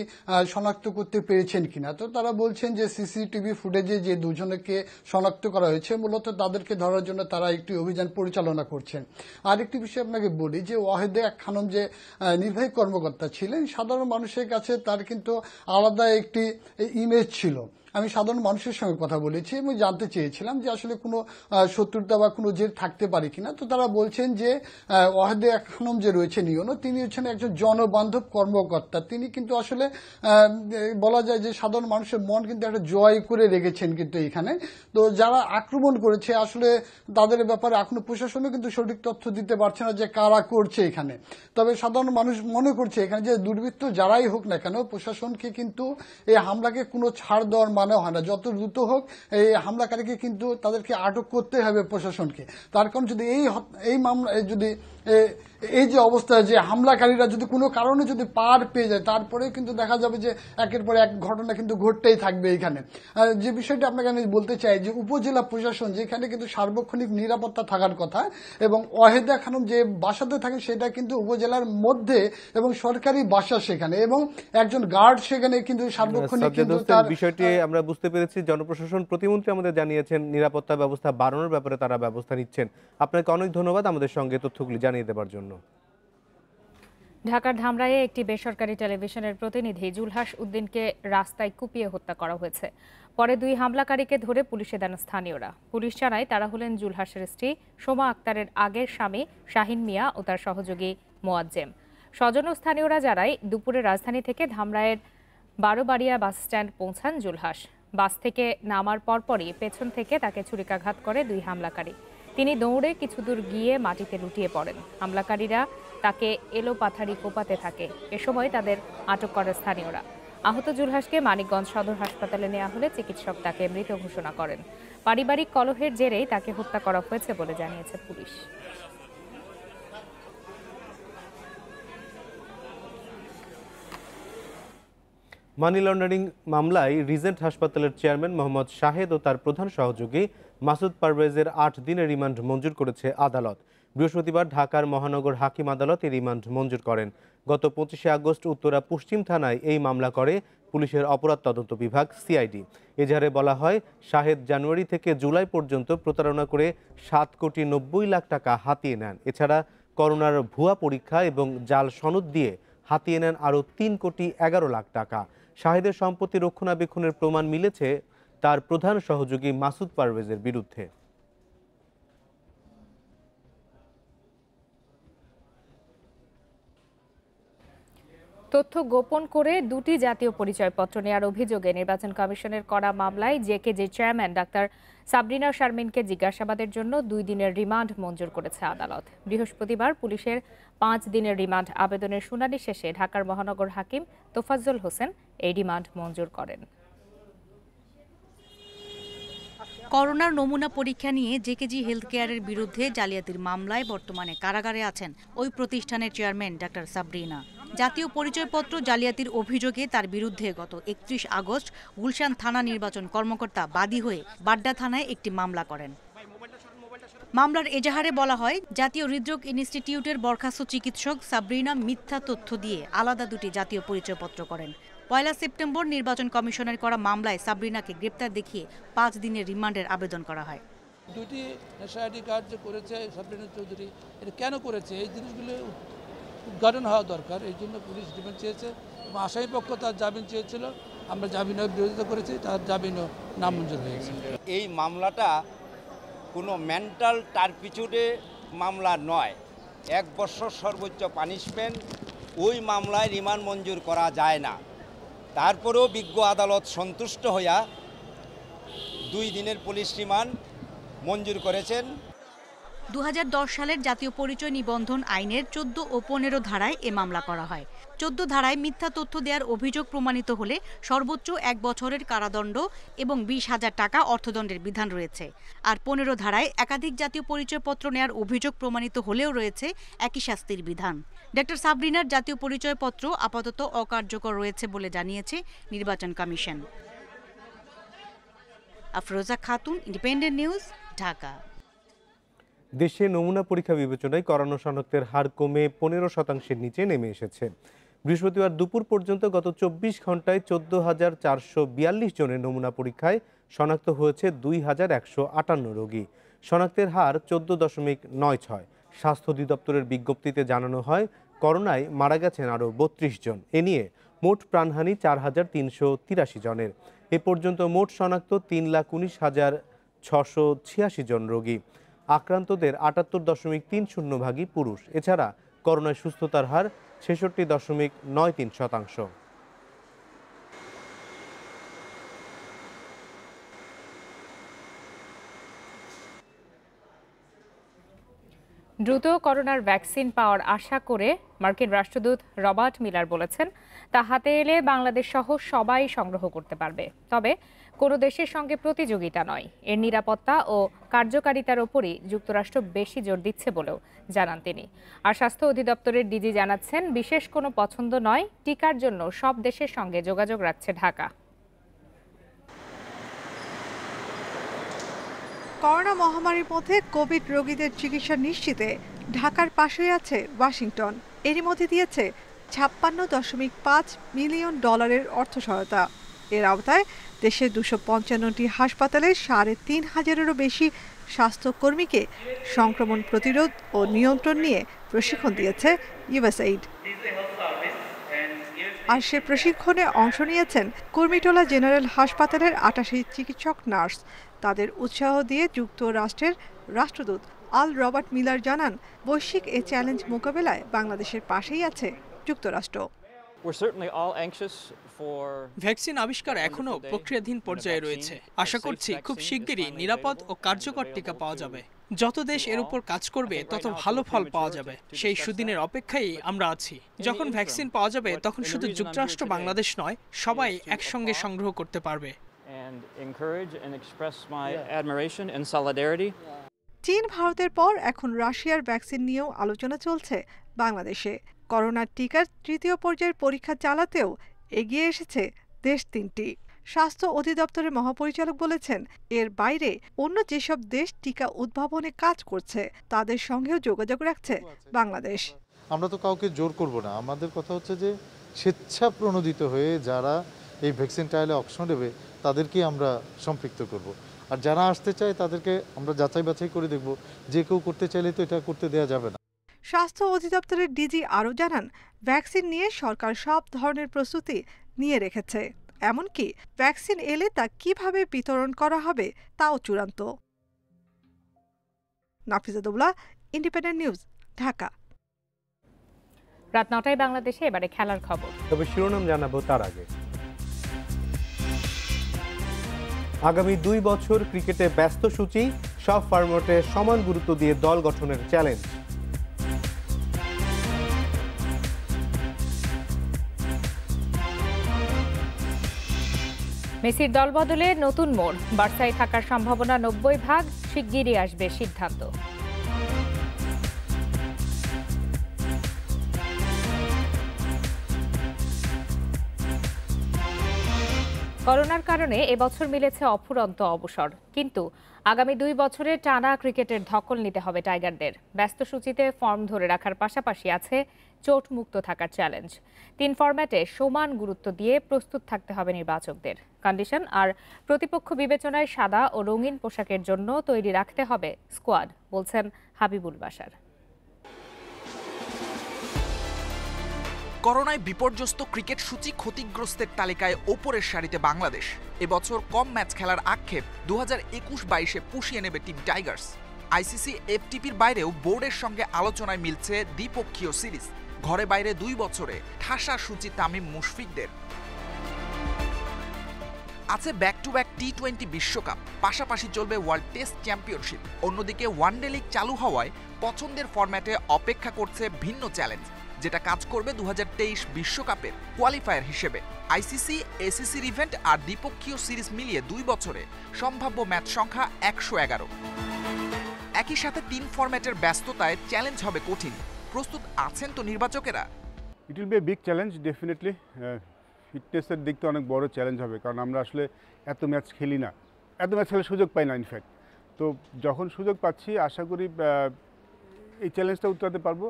শনাক্ত করতে পেরেছেন কিনা। তো তারা বলছেন যে সিসিটিভি ফুটেজে যে দুজনকে শনাক্ত করা হয়েছে মূলত তাদেরকে ধরার জন্য তারা একটি অভিযান পরিচালনা করছেন। আরেকটি বিষয় আপনাকে বলি যে ওয়াহিদা খানম যে নির্বাহী কর্মকর্তা ছিলেন, সাধারণ মানুষের কাছে তার কিন্তু আলাদা একটি ইমেজ ছিল। আমি সাধারণ মানুষের সঙ্গে কথা বলেছি এবং জানতে চেয়েছিলাম যে আসলে কোনো শত্রুতা বা কোনো জেদ থাকতে পারে কিনা। তো তারা বলছেন যে ওয়াহিদা খানম যে রয়েছেন ইউনো, তিনি হচ্ছেন একজন জনবান্ধব কর্মকর্তা। তিনি কিন্তু আসলে বলা যায় যে সাধারণ মানুষের মন কিন্তু একটা জয় করে রেখেছেন কিন্তু এখানে। তো যারা আক্রমণ করেছে আসলে তাদের ব্যাপারে এখনো প্রশাসনও কিন্তু সঠিক তথ্য দিতে পারছে না যে কারা করছে এখানে। তবে সাধারণ মানুষ মনে করছে এখানে যে দুর্বৃত্ত যারাই হোক না কেন প্রশাসনকে কিন্তু এই হামলাকে কোনো ছাড় দেওয়ার মানে হয় না। যত দ্রুত হোক এই হামলাকারীকে কিন্তু তাদেরকে আটক করতে হবে প্রশাসনকে। তার কারণ যদি এই মামলা যদি এই যে অবস্থা যে হামলাকারীরা যদি কোনো কারণে যদি পার পেয়ে যায় তারপরে কিন্তু দেখা যাবে যে একের পর এক ঘটনা কিন্তু ঘটতেই থাকবে এখানে। যে বিষয়টা আপনাকে আমি বলতে চাই যে উপজেলা প্রশাসন যেখানে কিন্তু সার্বক্ষণিক নিরাপত্তা থাকার কথা এবং ওয়াহিদা খানম যে বাসাতে থাকেন সেটা কিন্তু উপজেলার মধ্যে এবং সরকারি বাসা সেখানে এবং একজন গার্ড সেখানে কিন্তু সার্বক্ষণিক কিন্তু তার বিষয়টি আমরা বুঝতে পেরেছি। জনপ্রশাসন প্রতিমন্ত্রী আমাদের জানিয়েছেন নিরাপত্তা ব্যবস্থা বাড়ানোর ব্যাপারে তারা ব্যবস্থা নিচ্ছেন। আপনাকে অনেক ধন্যবাদ আমাদের সঙ্গে তথ্যগুলি জানিয়ে দেওয়ার জন্য। ঢাকার ধামরাইয়ে একটি বেসরকারি টেলিভিশনের প্রতিনিধি জুলহাস উদ্দিনকে রাস্তায় কুপিয়ে হত্যা করা হয়েছে। পরে 2 হামলাকারীকে ধরে পুলিশে দেন স্থানীয়রা। পুলিশ জানায় তারা হলেন জুলহাসের স্ত্রী সোমা আক্তারের আগের স্বামী শাহিন মিয়া ও তার সহযোগী মোয়াজ্জেম। স্বজন ও স্থানীয়রা জানায় দুপুরে রাজধানী থেকে ধামরাইয়ের 12 বাড়িয়া বাস স্ট্যান্ড পৌঁছান জুলহাস। বাস থেকে নামার পরপরই পেছন থেকে তাকে ছুরিকাঘাত করে 2 হামলাকারী। তিনি দৌড়ে কিছু দূর গিয়ে মাটিতে লুটিয়ে পড়েন। হামলাকারীরা তাকে এলোপাথারি কোপাতে থাকে। এ সময় তাদের আটক করে স্থানীয়রা। আহত জুলহাসকে মানিকগঞ্জ সদর হাসপাতালে নেওয়া হলে চিকিৎসক তাকে মৃত ঘোষণা করেন। পারিবারিক কলহের জেরেই তাকে হত্যা করা হয়েছে বলে জানিয়েছে পুলিশ। মানি লন্ডারিং মামলায় রিজেন্ট হাসপাতালের চেয়ারম্যান মোহাম্মদ শাহেদ ও তার প্রধান সহযোগী মাসুদ পারভেজের 8 দিনের রিমান্ড মঞ্জুর করেছে আদালত। বৃহস্পতিবার ঢাকার মহানগর হাকিম আদালত এই রিমান্ড মঞ্জুর করেন। গত 25শে আগস্ট উত্তরা পশ্চিম থানায় এই মামলা করে পুলিশের অপরাধ তদন্ত বিভাগ সিআইডি। এজাহারে বলা হয় শাহেদ জানুয়ারি থেকে জুলাই পর্যন্ত প্রতারণা করে 7,90,00,000 টাকা হাতিয়ে নেন। এছাড়া করোনার ভুয়া পরীক্ষা এবং জাল সনদ দিয়ে হাতিয়ে নেন আরও 3,11,00,000 টাকা। শাহেদের সম্পত্তি রক্ষণাবেক্ষণের প্রমাণ মিলেছে তার প্রধান সহযোগী মাসুদ পারভেজের বিরুদ্ধে। তথ্য গোপন করে দুটি জাতীয় পরিচয়পত্র নেওয়ার অভিযোগে নির্বাচন কমিশনের করা মামলায় জেকেজি চেয়ারম্যান ডাক্তার সাবরিনা শারমিনকে জিজ্ঞাসাবাদের জন্য 2 দিনের রিমান্ড মঞ্জুর করেছে আদালত। বৃহস্পতিবার পুলিশের 5 দিনের রিমান্ড আবেদনের শুনানি শেষে ঢাকার মহানগর হাকিম তোফাজ্জল হোসেন এই রিমান্ড মঞ্জুর করেন। করোনার নমুনা পরীক্ষা নিয়ে জেকেজি হেলথ কেয়ারের বিরুদ্ধে জালিয়াতির মামলায় বর্তমানে কারাগারে আছেন ওই প্রতিষ্ঠানের চেয়ারম্যান ডাক্তার সাবরিনা। জাতীয় পরিচয়পত্র জালিয়াতির অভিযোগে তার বিরুদ্ধে গত 31 আগস্ট গুলশান থানা নির্বাচন কর্মকর্তা বাদী হয়ে বাড্ডা থানায় একটি মামলা করেন। মামলার এজাহারে বলা হয়, জাতীয় হৃদরোগ ইনস্টিটিউটের বরখাস্ত চিকিৎসক সাবরিনা মিথ্যা তথ্য দিয়ে আলাদা দুটি জাতীয় পরিচয়পত্র করেন। 1 সেপ্টেম্বর নির্বাচন কমিশনের করা মামলায় সাবরিনাকে গ্রেপ্তার দেখিয়ে 5 দিনের রিমান্ডের আবেদন করা হয়। দুটি এসআইডি কার্ড যে করেছে সাবরিনা চৌধুরী, এটা কেন করেছে এই জিনিসগুলো উদ্ঘাটন হওয়া দরকার। এই জন্য পুলিশ রিমান্ড চেয়েছে এবং আসামি পক্ষ তার জামিন চেয়েছিল। আমরা জামিনের বিরোধিতা করেছি, তার জামিনও নামঞ্জুর হয়েছে। এই মামলাটা কোনো মেন্টাল টার্পিচুডে মামলা নয়, 1 বছর সর্বোচ্চ পানিশমেন্ট। ওই মামলায় রিমান্ড মঞ্জুর করা যায় না। তারপরেও বিজ্ঞ আদালত সন্তুষ্ট হইয়া 2 দিনের পুলিশ রিমান্ড মঞ্জুর করেছেন। 2010 সালের জাতীয় পরিচয় নিবন্ধন আইনের 14 ও 15 ধারায় এ মামলা করা হয়। 14 ধারায় মিথ্যা তথ্য দেওয়ার অভিযোগ প্রমাণিত হলে সর্বোচ্চ 1 বছরের কারাদণ্ড এবং 20,000 টাকা অর্থদণ্ডের বিধান রয়েছে। আর 15 ধারায় একাধিক জাতীয় পরিচয়পত্র নেওয়ার অভিযোগ প্রমাণিত হলেও রয়েছে একই শাস্তির বিধান। ডক্টর সাবরিনার জাতীয় পরিচয়পত্র আপাতত অকার্যকর রয়েছে বলে জানিয়েছে নির্বাচন commission. Afroza Khatun, independent news, Dhaka. দেশে নমুনা পরীক্ষা বিবেচনায় করানো শনাক্তের হার কমে 15% নিচে নেমে এসেছে। বৃহস্পতিবার দুপুর পর্যন্ত গত 24 ঘন্টায় 14,442 জনের নমুনা পরীক্ষায় শনাক্ত হয়েছে 2,158 রোগী। শনাক্তের হার 14.96। স্বাস্থ্য অধিদপ্তরের বিজ্ঞপ্তিতে জানানো হয়, করোনায় মারা গেছেন আরও 32 জন। এ নিয়ে মোট প্রাণহানি 4,383 জনের। এ পর্যন্ত মোট শনাক্ত 3,19,686 জন রোগী। আক্রান্তদের 78.30 ভাগই পুরুষ। এছাড়া করোনায় সুস্থতার হার 66.93%। দ্রুত করোনার ভ্যাকসিন পাওয়ার আশা করে মার্কিন রাষ্ট্রদূত রবার্ট মিলার বলেছেন, তা হাতে এলে বাংলাদেশ সহ সবাই সংগ্রহ করতে পারবে, তবে কোনো দেশের সঙ্গে প্রতিযোগিতা নয়। এর নিরাপত্তা ও কার্যকারিতার ওপরই যুক্তরাষ্ট্র বেশি জোর দিচ্ছে বলেও জানান তিনি। আর স্বাস্থ্য অধিদপ্তরের ডিজি জানাচ্ছেন, বিশেষ কোনো পছন্দ নয়, টিকার জন্য সব দেশের সঙ্গে যোগাযোগ রাখছে ঢাকা। করোনা মহামারীর মধ্যে কোভিড রোগীদের চিকিৎসা নিশ্চিতে ঢাকার পাশেই আছে ওয়াশিংটন। এরই মধ্যে দিয়েছে $56.5 মিলিয়ন অর্থ সহায়তা। এর আওতায় দেশের 255টি হাসপাতালে 3,500-এরও বেশি স্বাস্থ্যকর্মীকে সংক্রমণ প্রতিরোধ ও নিয়ন্ত্রণ নিয়ে প্রশিক্ষণ দিয়েছে ইউএসএইড। আর সে প্রশিক্ষণে অংশ নিয়েছেন কুর্মিটোলা জেনারেল হাসপাতালের 88 চিকিৎসক নার্স। তাদের উৎসাহ দিয়ে যুক্তরাষ্ট্রের রাষ্ট্রদূত আল রবার্ট মিলার জানান, বৈশ্বিক এই চ্যালেঞ্জ মোকাবেলায় বাংলাদেশের পাশেই আছে যুক্তরাষ্ট্র। ভ্যাকসিন আবিষ্কার এখনো প্রক্রিয়াধীন পর্যায়ে রয়েছে। আশা করছি খুব শিগগিরই নিরাপদ ও কার্যকর টিকা পাওয়া যাবে। যত দেশ এর উপর কাজ করবে তত ভালো ফল পাওয়া যাবে। সেই সুদিনের অপেক্ষায় আমরা আছি। যখন ভ্যাকসিন পাওয়া যাবে তখন শুধু যুক্তরাষ্ট্র বাংলাদেশ নয়, সবাই একসঙ্গে সংগ্রহ করতে পারবে। চীন ভারতের পর এখন রাশিয়ার ভ্যাকসিন নিয়েও আলোচনা চলছে বাংলাদেশে। করোনার টিকার 3য় পর্যায়ের পরীক্ষা চালাতেও এগিয়ে এসেছে দেশ 3টি। স্বাস্থ্য অধিদপ্তরের মহাপরিচালক বলেছেন, এর বাইরে অন্য যেসব দেশ টিকা উদ্ভাবনে কাজ করছে তাদের সঙ্গেও যোগাযোগ রাখছে বাংলাদেশ। আমরা তো কাউকে জোর করব না। আমাদের কথা হচ্ছে যে স্বেচ্ছা প্রণোদিত হয়ে যারা এই ভ্যাকসিন ট্রায়ালে অংশ নেবে তাদেরকে আমরা সম্পৃক্ত করব। আর যারা আসতে চায় তাদেরকে আমরা যাচাই বাছাই করে দেখব। যে কেউ করতে চাইলে তো এটা করতে দেওয়া যাবে না। স্বাস্থ্য অধিদপ্তরের ডিজি আরও জানান, ভ্যাকসিন নিয়ে সরকার সব ধরনের প্রস্তুতি নিয়ে রেখেছে। এমনকি ভ্যাকসিন এলে তা কিভাবে বিতরণ করা হবে তাও চূড়ান্ত। Nafiza Daula, independent news, Dhaka. রাত ৯টায় বাংলাদেশে এবারে খেলার খবর। তবে শিরোনাম জানাবো তার আগে। আগামী ২ বছর ক্রিকেটে ব্যস্ত সূচি, সব ফরম্যাটে সমান গুরুত্ব দিয়ে দল গঠনের চ্যালেঞ্জ। মেসির দল বদলে নতুন মোড়, বার্সায় থাকার সম্ভাবনা ৯০%, শিগগিরই আসবে সিদ্ধান্ত। করোনার কারণে এবছর মিলেছে অফুরন্ত অবসর, কিন্তু আগামী ২ বছরে টানা ক্রিকেটের ধকল নিতে হবে টাইগারদের। ব্যস্ত সূচিতে ফর্ম ধরে রাখার পাশাপাশি আছে চোট মুক্ত থাকার চ্যালেঞ্জ। ৩ ফরম্যাটে সমান গুরুত্ব দিয়ে প্রস্তুত থাকতে হবে নির্বাচকদের। কন্ডিশন আর প্রতিপক্ষ বিবেচনায় সাদা ও রঙিন পোশাকের জন্য তৈরি রাখতে হবে স্কোয়াড, বলছেন হাবিবুল বাশার। করোনায় বিপর্যস্ত ক্রিকেট সূচি ক্ষতিগ্রস্তের তালিকায় ওপরের সারিতে বাংলাদেশ। এবছর কম ম্যাচ খেলার আক্ষেপ 2021-22-এ পুষিয়ে নেবে টিম টাইগার্স। আইসিসি এফটিপির বাইরেও বোর্ডের সঙ্গে আলোচনায় মিলছে দ্বিপক্ষীয় সিরিজ। ঘরে বাইরে 2 বছরে ঠাসা সূচি তামিম মুশফিকদের। আছে ব্যাক টু ব্যাক টি-20 বিশ্বকাপ, পাশাপাশি চলবে ওয়ার্ল্ড টেস্ট চ্যাম্পিয়নশিপ। অন্যদিকে ওয়ানডে লিগ চালু হওয়ায় পছন্দের ফরম্যাটে অপেক্ষা করছে ভিন্ন চ্যালেঞ্জ, যেটা কাজ করবে 2023 বিশ্বকাপের কোয়ালিফায়ার হিসেবে। আইসিসি, এসিসির ইভেন্ট আর দ্বিপক্ষীয় সিরিজ মিলিয়ে 2 বছরে সম্ভাব্য ম্যাচ সংখ্যা 111। একই সাথে 3 ফরম্যাটের ব্যস্ততায় চ্যালেঞ্জ হবে কঠিন। প্রস্তুত আছেন তো নির্বাচকেরা? It will be a big challenge definitely. ফিটনেসের দিক তো অনেক বড় চ্যালেঞ্জ হবে, কারণ আমরা আসলে এত ম্যাচ খেলি না, এত ম্যাচ খেলার সুযোগ পাই না ইনফ্যাক্ট। তো যখন সুযোগ পাচ্ছি আশা করি এই চ্যালেঞ্জটা উত্তরাতে পারবো।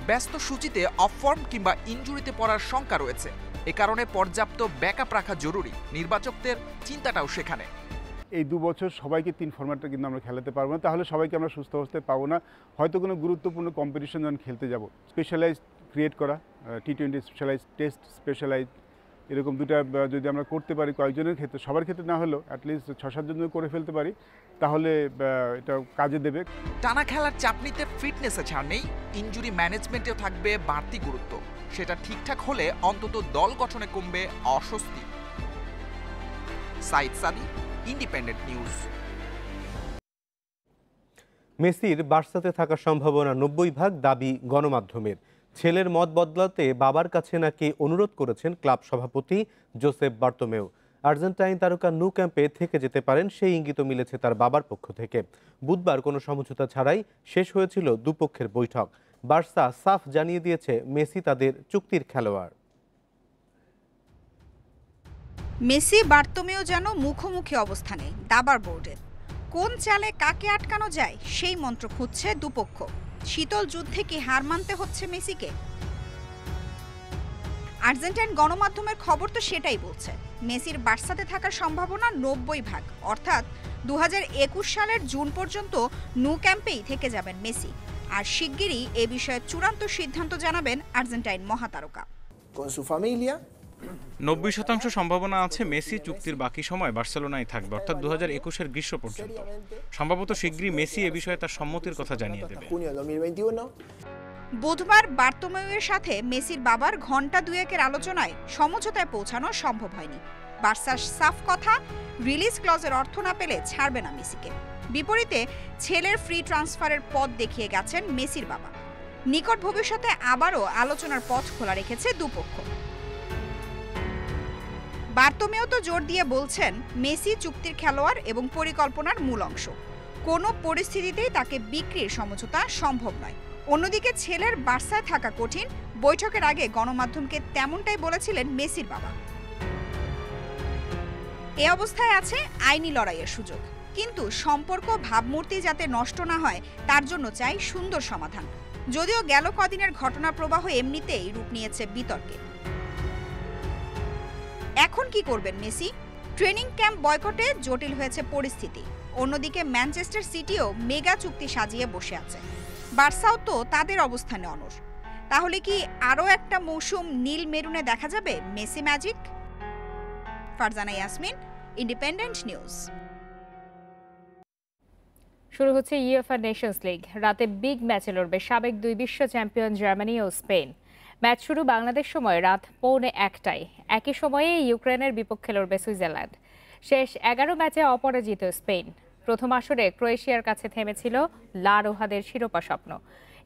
ব্যস্ত সূচিতে অফ ফর্ম কিংবা ইনজুরিতে পড়ার শঙ্কা রয়েছে, এ কারণে পর্যাপ্ত ব্যাকআপ রাখা জরুরি। নির্বাচকদের চিন্তাটাও সেখানে। এই 2 বছর সবাইকে 3 ফরম্যাটটা কিন্তু আমরা খেলাতে পারবো না, তাহলে সবাইকে আমরা সুস্থ অবস্থায় পাবো না। হয়তো কোনো গুরুত্বপূর্ণ কম্পিটিশন যখন খেলতে যাব, স্পেশালাইজ ক্রিয়েট করা, টি-20 স্পেশালাইজ, টেস্ট স্পেশালাইজ, এরকম দুটা যদি আমরা করতে পারি কয়েকজনের ক্ষেত্রে, সবার ক্ষেত্রে না হলেও অ্যাটলিস্ট 6-7 জন করে ফেলতে পারি, তাহলে এটা কাজে দেবে। টানা খেলার চাপ নিতে ফিটনেসে ছাড় নেই, ইনজুরি ম্যানেজমেন্টেও থাকবে বাড়তি গুরুত্ব। সেটা ঠিকঠাক হলে অন্তত দল গঠনে কমবে অস্বস্তি। সাইদ সাদি, ইন্ডিপেন্ডেন্ট নিউজ। মেসির বার্সাতে থাকার সম্ভাবনা ৯০%, দাবি গণমাধ্যমের। ছেলের মত বদলাতে বাবার কাছে নাকি অনুরোধ করেছেন ক্লাব সভাপতি জোসেফ বার্তোমেও। আর্জেন্টাইন তারকা নু ক্যাম্পে থেকে যেতে পারেন সেই ইঙ্গিত মিলেছে তার বাবার পক্ষ থেকে। বুধবার কোনো সমঝোতা ছাড়াই শেষ হয়েছিল দুপক্ষের বৈঠক। বার্সা সাফ জানিয়ে দিয়েছে মেসি তাদের চুক্তির খেলোয়াড়। মেসি বার্তোমেও যেন মুখোমুখি অবস্থানে দাবার বোর্ডে। কোন চালে কাকে আটকানো যায় সেই মন্ত্র খুঁজছে দুপক্ষ। শীতল যুদ্ধে কি হার মানতে হচ্ছে মেসিকে? আর্জেন্টাইন গণমাধ্যমের খবর তো সেটাই বলছে। মেসির বার্সাতে থাকার সম্ভাবনা ৯০%, অর্থাৎ 2021 সালের জুন পর্যন্ত নু ক্যাম্পেই থেকে যাবেন মেসি। আর শিগগিরই এ বিষয়ে চূড়ান্ত সিদ্ধান্ত জানাবেন আর্জেন্টাইন মহাতারকা। ৯০% সম্ভাবনা আছে মেসি চুক্তির বাকি সময় বার্সেলোনায় থাকবে, অর্থাৎ 2021-এর গ্রীষ্ম পর্যন্ত। সম্ভবত শিগগিরই মেসি এ বিষয়ে তার সম্মতির কথা জানিয়ে দেবে। বুধবার বার্তোমেউয়ের সাথে মেসির বাবার ঘণ্টা 2-1-এর আলোচনায় সমঝোতায় পৌঁছানো সম্ভব হয়নি। বার্সার সাফ কথা, রিলিজ ক্লজের অর্থ না পেলে ছাড়বে না মেসিকে। বিপরীতে ছেলের ফ্রি ট্রান্সফারের পথ দেখিয়ে গেছেন মেসির বাবা। নিকট ভবিষ্যতে আবারও আলোচনার পথ খোলা রেখেছে দুপক্ষ। বার্তোমেও তো জোর দিয়ে বলছেন মেসি চুক্তির খেলোয়াড় এবং পরিকল্পনার মূল অংশ। কোনো পরিস্থিতিতেই তাকে বিক্রির সমঝোতা সম্ভব নয়। অন্যদিকে ছেলের বার্সায় থাকা কঠিন, বৈঠকের আগে গণমাধ্যমকে তেমনটাই বলেছিলেন মেসির বাবা। এ অবস্থায় আছে আইনি লড়াইয়ের সুযোগ, কিন্তু সম্পর্ক ভাবমূর্তি যাতে নষ্ট না হয় তার জন্য চাই সুন্দর সমাধান। যদিও গেল কদিনের ঘটনা প্রবাহ এমনিতেই রূপ নিয়েছে বিতর্কে। এখন কি করবেন মেসি? ট্রেনিং ক্যাম্প বয়কটে জটিল হয়েছে পরিস্থিতি। অন্যদিকে ম্যানচেস্টার সিটিও মেগা চুক্তি সাজিয়ে বসে আছে। বার্সাও তো তাদের অবস্থানে অনড়। তাহলে কি আরও একটা মৌসুম নীল মেরুনে দেখা যাবে Messi magic? Farzana Yasmin, independent news. শুরু হচ্ছে ইউএফএ নেশনস লিগ। রাতে বিগ ম্যাচে লড়বে সাবেক 2 বিশ্ব চ্যাম্পিয়ন জার্মানি ও স্পেন। ম্যাচ শুরু বাংলাদেশ সময় রাত 1:45। একই সময়ে ইউক্রেনের বিপক্ষে লড়বে সুইজারল্যান্ড। শেষ 11 ম্যাচে অপরাজিত স্পেন। প্রথম আসরে ক্রোয়েশিয়ার কাছে থেমেছিল লা রোহাদের শিরোপা স্বপ্ন।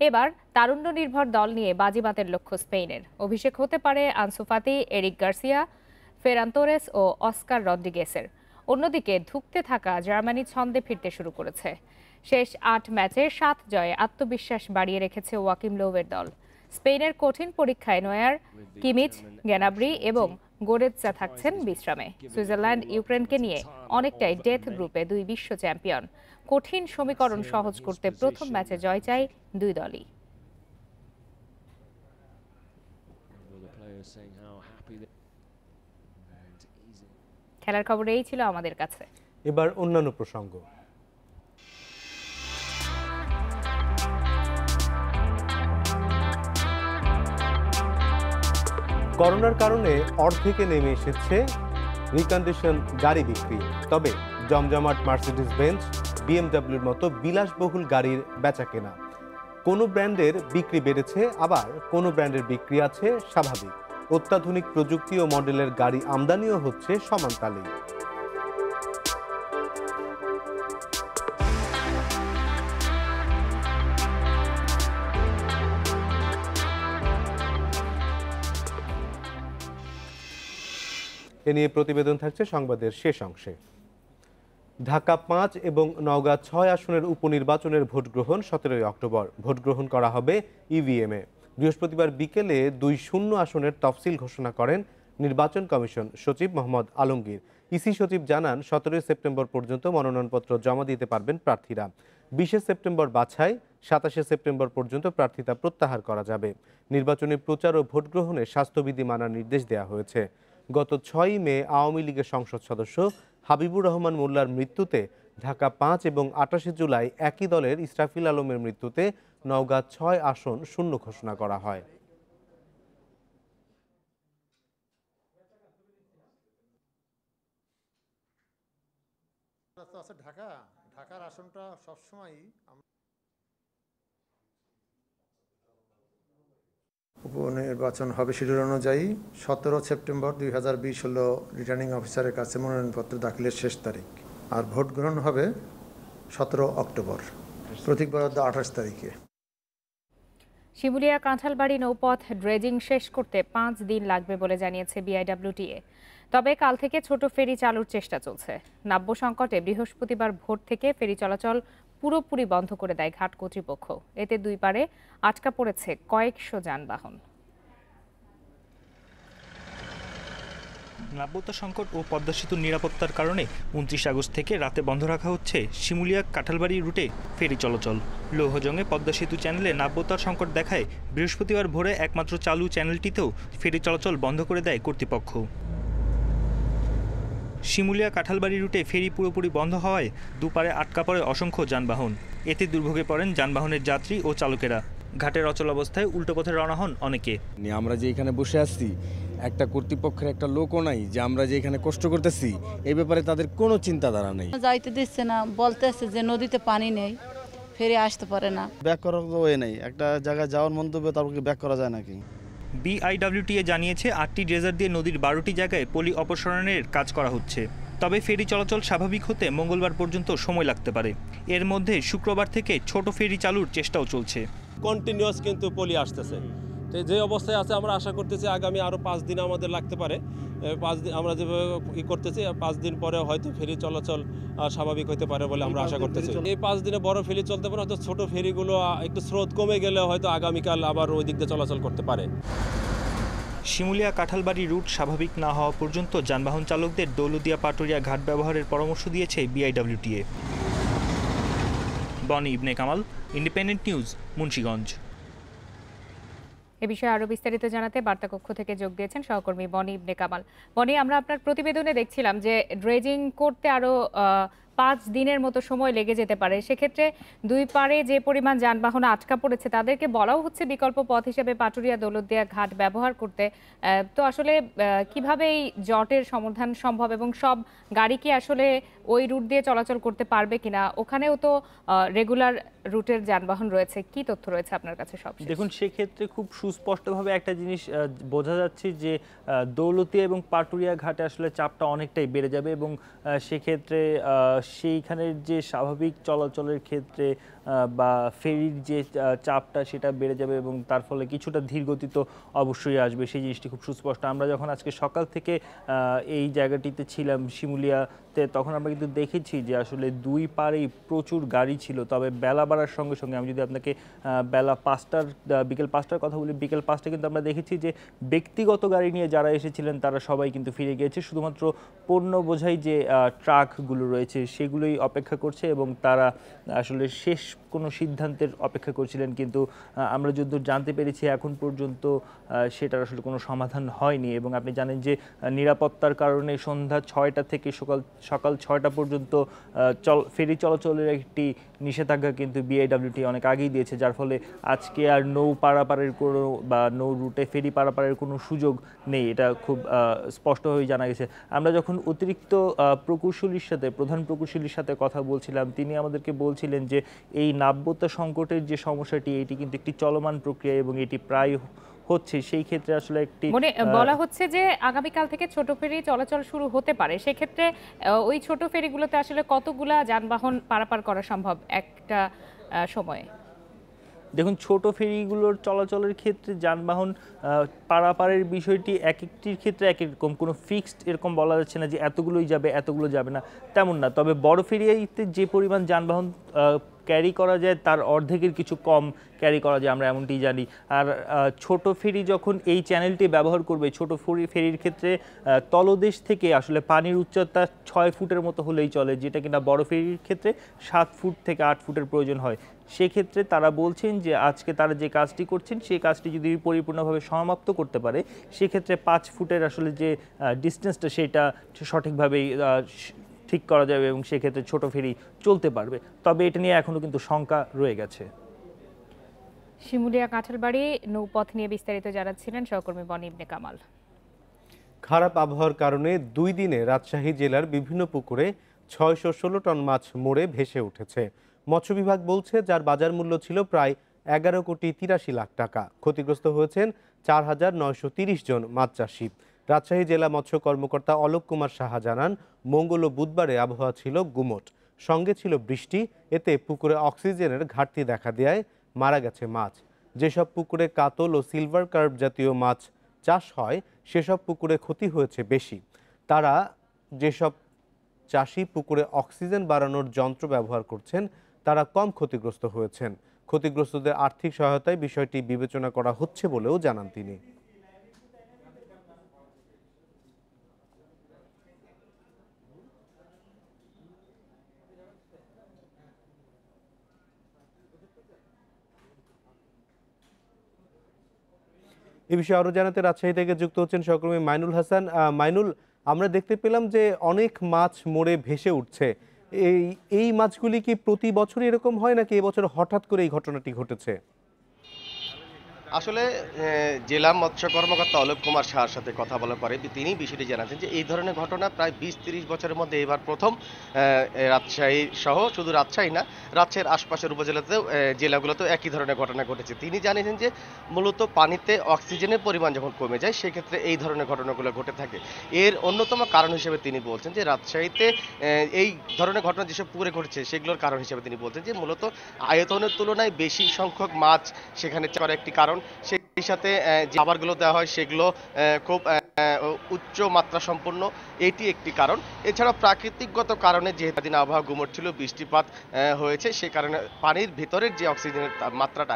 এবার তারুণ্য নির্ভর দল নিয়ে বাজিমাতের লক্ষ্য স্পেনের। অভিষেক হতে পারে Ansu Fati, Eric Garcia, Ferran Torres ও অস্কার রদ্রিগেসের। অন্যদিকে ধুঁকতে থাকা জার্মানি ছন্দে ফিরতে শুরু করেছে। শেষ 8 ম্যাচে 7 জয়ে আত্মবিশ্বাস বাড়িয়ে রেখেছে ওয়াকিম লোভের দল। স্পেনের কঠিন পরীক্ষায় নয়ার, কিমিচ, গ্যানাব্রি এবং গোরেৎজা থাকছেন বিশ্রামে। সুইজারল্যান্ড ইউক্রেনকে নিয়ে অনেকটাই ডেথ গ্রুপে 2 বিশ্ব চ্যাম্পিয়ন। কঠিন সমীকরণ সহজ করতে প্রথম ম্যাচে জয় চাই 2 দলই। খেলার খবর এই ছিল আমাদের কাছে। এবার অন্যান্য প্রসঙ্গ। করোনার কারণে অর্ধেকে নেমে এসেছে রিকন্ডিশন গাড়ি বিক্রি। তবে জমজমাট মার্সিডিজ বেঞ্জ, বিএমডব্লিউর মতো বিলাসবহুল গাড়ির বেচাকেনা। কোনো ব্র্যান্ডের বিক্রি বেড়েছে, আবার কোনো ব্র্যান্ডের বিক্রি আছে স্বাভাবিক। অত্যাধুনিক প্রযুক্তি ও মডেলের গাড়ি আমদানিও হচ্ছে সমান তালেই। এ নিয়ে প্রতিবেদন থাকছে সংবাদের শেষ অংশে। ঢাকা 5 এবং নওগাঁ 6 আসনের উপনির্বাচনের ভোট গ্রহণ 17 অক্টোবর। ভোট গ্রহণ করা হবে ইভিএমে। বৃহস্পতিবার বিকেলে 2 আসনের তফসিল ঘোষণা করেন নির্বাচন কমিশন সচিব মোহাম্মদ আলমগীর। ইসি সচিব জানান 17 সেপ্টেম্বর পর্যন্ত মনোনয়নপত্র জমা দিতে পারবেন প্রার্থীরা। 20 সেপ্টেম্বর বাছাই, 27 সেপ্টেম্বর পর্যন্ত প্রার্থিতা প্রত্যাহার করা যাবে। নির্বাচনী প্রচার ও ভোট গ্রহণে স্বাস্থ্যবিধি মানার নির্দেশ দেওয়া হয়েছে। গত 6 মে আওয়ামী লীগের সংসদ সদস্য হাবিবুর রহমান মোল্লার মৃত্যুতে ঢাকা 5 এবং 28 জুলাই একই দলের ইসরাফিল আলমের মৃত্যুতে নওগাঁ 6 আসন শূন্য ঘোষণা করা হয়। ঢাকার আসনটা সবসময় উপনির্বাচন হবে শিডিউল অনুযায়ী 17 সেপ্টেম্বর 2020 হলো রিটার্নিং অফিসারের কাছে মনোনয়নপত্র দাখিলের শেষ তারিখ। আর ভোট গ্রহণ হবে 17 অক্টোবর, প্রতীক বরাদ্দ 28 তারিখে। শিমুলিয়া কাঁঠালবাড়ি নৌপথ ড্রেজিং শেষ করতে 5 দিন লাগবে বলে জানিয়েছে বিআইডব্লিউটিএ। তবে কাল থেকে ছোট ফেরি চালুর চেষ্টা চলছে। নাব্য সংকটে বৃহস্পতিবার ভোর থেকে ফেরি চলাচল পুরোপুরি বন্ধ করে দেয় ঘাট কর্তৃপক্ষ। এতে 2 পারে আটকা পড়েছে কয়েকশো যানবাহন। নাব্যতা সংকট ও পদ্মা সেতুর নিরাপত্তার কারণে 29 আগস্ট থেকে রাতে বন্ধ রাখা হচ্ছে শিমুলিয়া কাঁঠালবাড়ি রুটে ফেরি চলাচল। লৌহজঙ্গে পদ্মা সেতু চ্যানেলে নাব্যতার সংকট দেখায় বৃহস্পতিবার ভোরে একমাত্র চালু চ্যানেলটিতেও ফেরি চলাচল বন্ধ করে দেয় কর্তৃপক্ষ। শিমুলিয়া কাঁঠালবাড়ি রুটে ফেরি পুরোপুরি বন্ধ হওয়ায় দুপারে আটকা পড়ে অসংখ্য যানবাহন। এতে দুর্ভোগে পড়েন যানবাহনের যাত্রী ও চালকেরা। ঘাটের অচল অবস্থায় উল্টো পথে রওনা হন অনেকে। আমরা যে এখানে বসে আছি, একটা কর্তৃপক্ষের একটা লোকও নাই যে আমরা যে এখানে কষ্ট করতেছি এই ব্যাপারে তাদের কোনো চিন্তাধারা নেই। যাইতে দিচ্ছে না, বলতেছে যে নদীতে পানি নেই, ফেরি আসতে পারে না। ব্যাক করার তো ওয়ে নেই, একটা জায়গায় যাওয়ার মন্তব্য তারপর ব্যাক করা যায় নাকি? বিআইডব্লিউটিএ জানিয়েছে 8টি ড্রেজার দিয়ে নদীর 12টি জায়গায় পলি অপসারণের কাজ করা হচ্ছে। তবে ফেরি চলাচল স্বাভাবিক হতে মঙ্গলবার পর্যন্ত সময় লাগতে পারে। এর মধ্যে শুক্রবার থেকে ছোট ফেরি চালুর চেষ্টাও চলছে। কন্টিনিউয়াস কিন্তু পলি আসতেছে, তো যে অবস্থায় আছে আমরা আশা করতেছি আগামী আরও 5 দিন আমাদের লাগতে পারে। 5 দিন আমরা যেভাবে করতেছি 5 দিন পরে হয়তো ফেরি চলাচল স্বাভাবিক হতে পারে বলে আমরা আশা করতেছি। এই 5 দিনে বড় ফেরি চলতে পারে, হয়তো ছোট ফেরিগুলো একটু স্রোত কমে গেলে হয়তো আগামীকাল আবার ওই দিক দিয়ে চলাচল করতে পারে। শিমুলিয়া কাঁঠালবাড়ি রুট স্বাভাবিক না হওয়া পর্যন্ত যানবাহন চালকদের দৌলতদিয়া পাটুরিয়া ঘাট ব্যবহারের পরামর্শ দিয়েছে বিআইডব্লিউটিএ। বনি ইবনে কামাল, ইন্ডিপেন্ডেন্ট নিউজ, মুন্সিগঞ্জ। এ বিষয়ে আরো বিস্তারিত জানাতে বার্তা কক্ষ থেকে যোগ দিয়েছেন সহকর্মী বনি ইবনে কামাল। বনি, আমরা আপনার প্রতিবেদনে দেখছিলাম যে ড্রেজিং করতে আরো 5 দিনের মতো সময় লেগে যেতে পারে। সেক্ষেত্রে দুই পারে যে পরিমাণ যানবাহন আটকা পড়েছে তাদেরকে বলাও হচ্ছে বিকল্প পথ হিসেবে পাটুরিয়া দৌলতদিয়া ঘাট ব্যবহার করতে। তো আসলে কিভাবে এই জটের সমাধান সম্ভব এবং সব গাড়ি কি আসলে ওই রুট দিয়ে চলাচল করতে পারবে কিনা? ওখানেও তো রেগুলার রুটের যানবাহন রয়েছে। কি তথ্য রয়েছে আপনার কাছে সব? দেখুন, সেক্ষেত্রে খুব সুস্পষ্টভাবে একটা জিনিস বোঝা যাচ্ছে যে দৌলতিয়া এবং পাটুরিয়া ঘাটে আসলে চাপটা অনেকটাই বেড়ে যাবে এবং সেক্ষেত্রে সেইখানের যে স্বাভাবিক চলাচলের ক্ষেত্রে বা ফেরির যে চাপটা সেটা বেড়ে যাবে এবং তার ফলে কিছুটা ধীরগতি তো অবশ্যই আসবে। সেই জিনিসটি খুব সুস্পষ্ট। আমরা যখন আজকে সকাল থেকে এই জায়গাটিতে ছিলাম শিমুলিয়াতে, তখন আমরা কিন্তু দেখেছি যে আসলে দুই পারেই প্রচুর গাড়ি ছিল। তবে বেলা বাড়ার সঙ্গে সঙ্গে আমি যদি আপনাকে বিকেল 5টার কথা বলি, বিকেল 5টায় কিন্তু আমরা দেখেছি যে ব্যক্তিগত গাড়ি নিয়ে যারা এসেছিলেন তারা সবাই কিন্তু ফিরে গিয়েছে। শুধুমাত্র পণ্য বোঝাই যে ট্রাকগুলো রয়েছে সেগুলোই অপেক্ষা করছে এবং তারা আসলে শেষ কোনো সিদ্ধান্তের অপেক্ষা করছিলেন। কিন্তু আমরা যতদূর জানতে পেরেছি এখন পর্যন্ত সেটার আসলে কোনো সমাধান হয়নি এবং আপনি জানেন যে নিরাপত্তার কারণে সন্ধ্যা 6টা থেকে সকাল 6টা পর্যন্ত ফেরি চলাচলের একটি নিষেধাজ্ঞা কিন্তু বিআইডব্লিউটি অনেক আগেই দিয়েছে, যার ফলে আজকে আর নৌ পারাপারের কোনো বা নৌ রুটে ফেরি পারাপারের কোনো সুযোগ নেই। এটা খুব স্পষ্টভাবেই জানা গেছে। আমরা যখন অতিরিক্ত প্রধান প্রকৌশলীর সাথে কথা বলছিলাম, তিনি আমাদেরকে বলছিলেন যে এই নাব্যতা সংকটের যে সমস্যাটি এটি কিন্তু একটি চলমান প্রক্রিয়া এবং এটি প্রায় হচ্ছে। সেই ক্ষেত্রে আসলে একটি বলা হচ্ছে যে আগামীকাল থেকে ছোট ফেরি চলাচল শুরু হতে পারে। সেক্ষেত্রে ওই ছোট ফেরিগুলোতে আসলে কতগুলা যানবাহন পারাপার করা সম্ভব একটা সময়ে? দেখুন, ছোট ফেরিগুলোর চলাচলের ক্ষেত্রে যানবাহন পারাপারের বিষয়টি এক একটির ক্ষেত্রে এক এক রকম, কোনো ফিক্সড এরকম বলা যাচ্ছে না যে এতগুলোই যাবে এতগুলো যাবে না, তেমন না। তবে বড় ফেরিতে যে পরিমাণ যানবাহন ক্যারি করা যায় তার অর্ধেকের কিছু কম ক্যারি করা যায়, আমরা এমনটি জানি। আর ছোট ফেরি যখন এই চ্যানেলটি ব্যবহার করবে, ছোট ফেরির ক্ষেত্রে তলদেশ থেকে আসলে পানির উচ্চতা 6 ফুটের মতো হলেই চলে, যেটা কিনা বড় ফেরির ক্ষেত্রে 7 ফুট থেকে 8 ফুটের প্রয়োজন হয়। সেক্ষেত্রে তারা বলছেন যে আজকে তারা যে কাজটি করছেন সেই কাজটি যদি পরিপূর্ণভাবে সমাপ্ত করতে পারে সেক্ষেত্রে 5 ফুটের আসলে যে ডিস্টেন্সটা সেটা সঠিকভাবেই ঠিক করা যাবে এবং সেক্ষেত্রে ছোট ফেরি চলতে পারবে। তবে এটা নিয়ে এখনো কিন্তু শঙ্কা রয়ে গেছে। শিমুলিয়া কাঁঠালবাড়ি নৌপথ নিয়ে বিস্তারিত জানাচ্ছিলেন সহকর্মী বনি ইবনে কামাল। খারাপ আবহাওয়ার কারণে 2 দিনে রাজশাহী জেলার বিভিন্ন পুকুরে 616 টন মাছ মরে ভেসে উঠেছে। মৎস্য বিভাগ বলছে যার বাজার মূল্য ছিল প্রায় 11,83 লাখ টাকা। ক্ষতিগ্রস্ত হয়েছেন 4,930 জন মাছ চাষি। রাজশাহী জেলা মৎস্য কর্মকর্তা অলোক কুমার সাহা জানান, মঙ্গল ও বুধবারে আবহাওয়া ছিল গুমোট, সঙ্গে ছিল বৃষ্টি। এতে পুকুরে অক্সিজেনের ঘাটতি দেখা দেয় মারা গেছে মাছ। যেসব পুকুরে কাতল ও সিলভার কার্প জাতীয় মাছ চাষ হয় সেসব পুকুরে ক্ষতি হয়েছে বেশি। যেসব চাষি পুকুরে অক্সিজেন বাড়ানোর যন্ত্র ব্যবহার করছেন তারা কম ক্ষতিগ্রস্ত হয়েছেন। ক্ষতিগ্রস্তদের আর্থিক সহায়তায় বিষয়টি বিবেচনা করা হচ্ছে বলেও জানান তিনি। এ বিষয়ে আরো জানাতে রাজশাহী থেকে যুক্ত হচ্ছেন সহকর্মী মাইনুল হাসান। মাইনুল, আমরা দেখতে পেলাম যে অনেক মাছ মরে ভেসে উঠছে। এই মাছগুলি কি প্রতি বছরই এরকম হয় নাকি এবছর হঠাৎ করে এই ঘটনাটি ঘটেছে? আসলে জেলা মৎস্য কর্মকর্তা অলোক কুমার সাহার সাথে কথা বলার পরে তিনি বিষয়টি জানাচ্ছেন যে এই ধরনের ঘটনা প্রায় 20-30 বছরের মধ্যে এবার প্রথম রাজশাহী সহ, শুধু রাজশাহী না, রাজশাহীর আশপাশের উপজেলাতেও জেলাগুলোতেও একই ধরনের ঘটনা ঘটেছে। তিনি জানিয়েছেন যে মূলত পানিতে অক্সিজেনের পরিমাণ যখন কমে যায় সেক্ষেত্রে এই ধরনের ঘটনাগুলো ঘটে থাকে। এর অন্যতম কারণ হিসেবে তিনি বলছেন যে রাজশাহীতে এই ধরনের ঘটনা যেসব পুকুরে ঘটেছে সেগুলোর কারণ হিসেবে তিনি বলছেন যে মূলত আয়তনের তুলনায় বেশি সংখ্যক মাছ সেখানে করার একটি কারণ। সেই সাথে যে খাবারগুলো দেওয়া হয় সেগুলো খুব উচ্চ মাত্রা সম্পন্ন, এটি একটি কারণ। এছাড়া প্রাকৃতিকগত কারণে যেহেতু দিন আবহাওয়া গুমোট ছিল, বৃষ্টিপাত হয়েছে, সে কারণে পানির ভিতরের যে অক্সিজেনের মাত্রাটা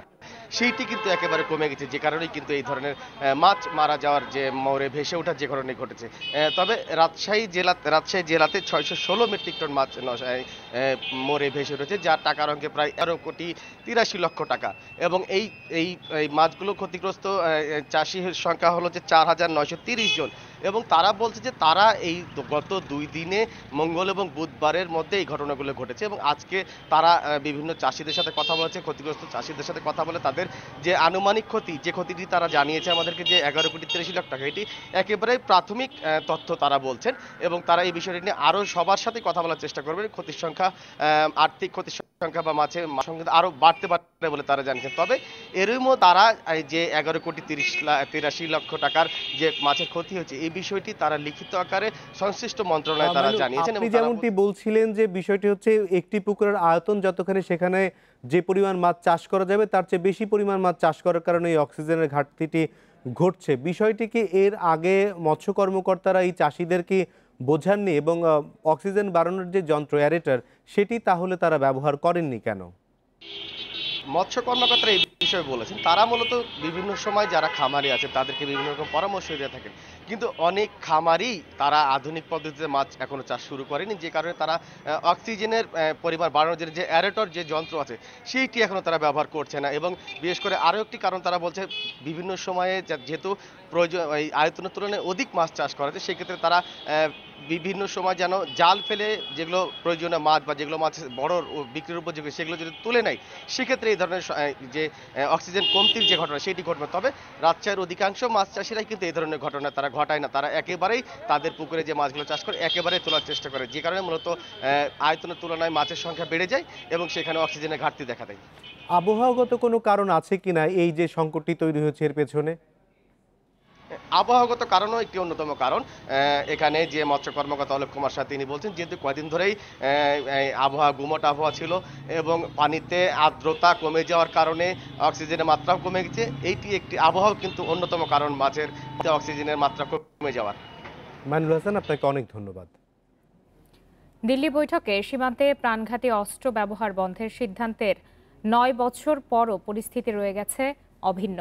সেইটি কিন্তু একেবারে কমে গেছে, যে কারণেই কিন্তু এই ধরনের মাছ মারা যাওয়ার যে মরে ভেসে ওঠার যে কারণে ঘটেছে। তবে রাজশাহী জেলাতে 616 মেট্রিক টন মাছ মরে ভেসে উঠেছে, যার টাকার অঙ্কে প্রায় 11,83 লক্ষ টাকা। এবং এই মাছগুলো ক্ষতিগ্রস্ত চাষির সংখ্যা হলো যে 4,930 জন। এবং তারা বলছে যে তারা এই গত 2 দিনে মঙ্গল এবং বুধবারের মধ্যে এই ঘটনাগুলো ঘটেছে এবং আজকে তারা বিভিন্ন চাষিদের সাথে কথা বলেছে, ক্ষতিগ্রস্ত চাষিদের সাথে কথা বলে তাদের যে আনুমানিক ক্ষতি, যে ক্ষতিটি তারা জানিয়েছে আমাদেরকে যে 11,83,00,000 টাকা, এটি একেবারে প্রাথমিক তথ্য তারা বলছেন এবং তারা এই বিষয়টি নিয়ে আরও সবার সাথে কথা বলার চেষ্টা করবেন। ক্ষতির সংখ্যা, আর্থিক ক্ষতির সংখ্যা বা মাছের সংখ্যা আরও বাড়তে পারে বলে তারা জানিয়েছেন। তবে এরই মধ্যে তারা যে 11,83,00,000 টাকার যে মাছের ক্ষতি হয়েছে এই বিষয়টি তারা লিখিত আকারে সংশ্লিষ্ট মন্ত্রণালয়ে তারা জানিয়েছেন। আপনি যেমনটি বলছিলেন যে বিষয়টি হচ্ছে একটি পুকুরের আয়তন যতখানি সেখানে যে পরিমাণ মাছ চাষ করা যাবে তার চেয়ে বেশি পরিমাণ মাছ চাষ করার কারণে এই অক্সিজেনের ঘাটতিটি ঘটছে। বিষয়টি কি এর আগে মৎস্য কর্মকর্তারা এই চাষিদেরকে বোঝাননি এবং অক্সিজেন বাড়ানোর যে যন্ত্র অ্যারেটার সেটি তাহলে তারা ব্যবহার করেননি কেন? মৎস্য কর্মকর্তারা এই বিষয়ে বলেছেন তারা মূলত বিভিন্ন সময় যারা খামারি আছে তাদেরকে বিভিন্ন রকম পরামর্শ দিয়ে থাকেন, কিন্তু অনেক খামারি তারা আধুনিক পদ্ধতিতে মাছ এখনো চাষ শুরু করেনি, যে কারণে তারা অক্সিজেনের পরিমাণ বাড়ানোর জন্য যে অ্যারেটর যে যন্ত্র আছে সেইটি এখনো তারা ব্যবহার করছে না। এবং বিশেষ করে আরও একটি কারণ তারা বলছে বিভিন্ন সময়ে যেহেতু প্রয়োজন এই আয়তনের তুলনায় অধিক মাছ চাষ করা হচ্ছে সেক্ষেত্রে তারা বিভিন্ন সময় যেন জাল ফেলে যেগুলো প্রয়োজনীয় মাছ বা যেগুলো মাছ বড় বিক্রির উপযোগী সেগুলো যদি তুলে নেয় সেক্ষেত্রে এই ধরনের যে অক্সিজেন কমতির যে ঘটনা সেটি ঘটবে। তবে রাজশাহীর অধিকাংশ মাছ চাষিরাই কিন্তু এই ধরনের ঘটনা তারা ঘটায় না, তারা একেবারেই তাদের পুকুরে যে মাছগুলো চাষ করে একেবারেই তোলার চেষ্টা করে, যে কারণে মূলত আয়তনের তুলনায় মাছের সংখ্যা বেড়ে যায় এবং সেখানে অক্সিজেনের ঘাটতি দেখা দেয়। আবহাওয়াগত কোনো কারণ আছে কিনা এই যে সংকটটি তৈরি হয়েছে এর পেছনে? আবহাওয়াগত কারণও একটি অন্যতম কারণ। এখানে যে মৎস্য কর্মকর্তা অলোক কুমার শাহ তিনি বলছেন যেহেতু কয়েকদিন ধরেই আবহাওয়া গুমট আবহাওয়া ছিল এবং পানিতে আর্দ্রতা কমে যাওয়ার কারণে অক্সিজেনের মাত্রাও কমে গেছে, এইটি একটি আবহাওয়া কিন্তু অন্যতম কারণ মাছের অক্সিজেনের মাত্রা কমে যাওয়ার। মাইনুল হাসান, আপনাকে অনেক ধন্যবাদ। দিল্লি বৈঠকে সীমান্তে প্রাণঘাতী অস্ত্র ব্যবহার বন্ধের সিদ্ধান্তের 9 বছর পরও পরিস্থিতি রয়ে গেছে অভিন্ন।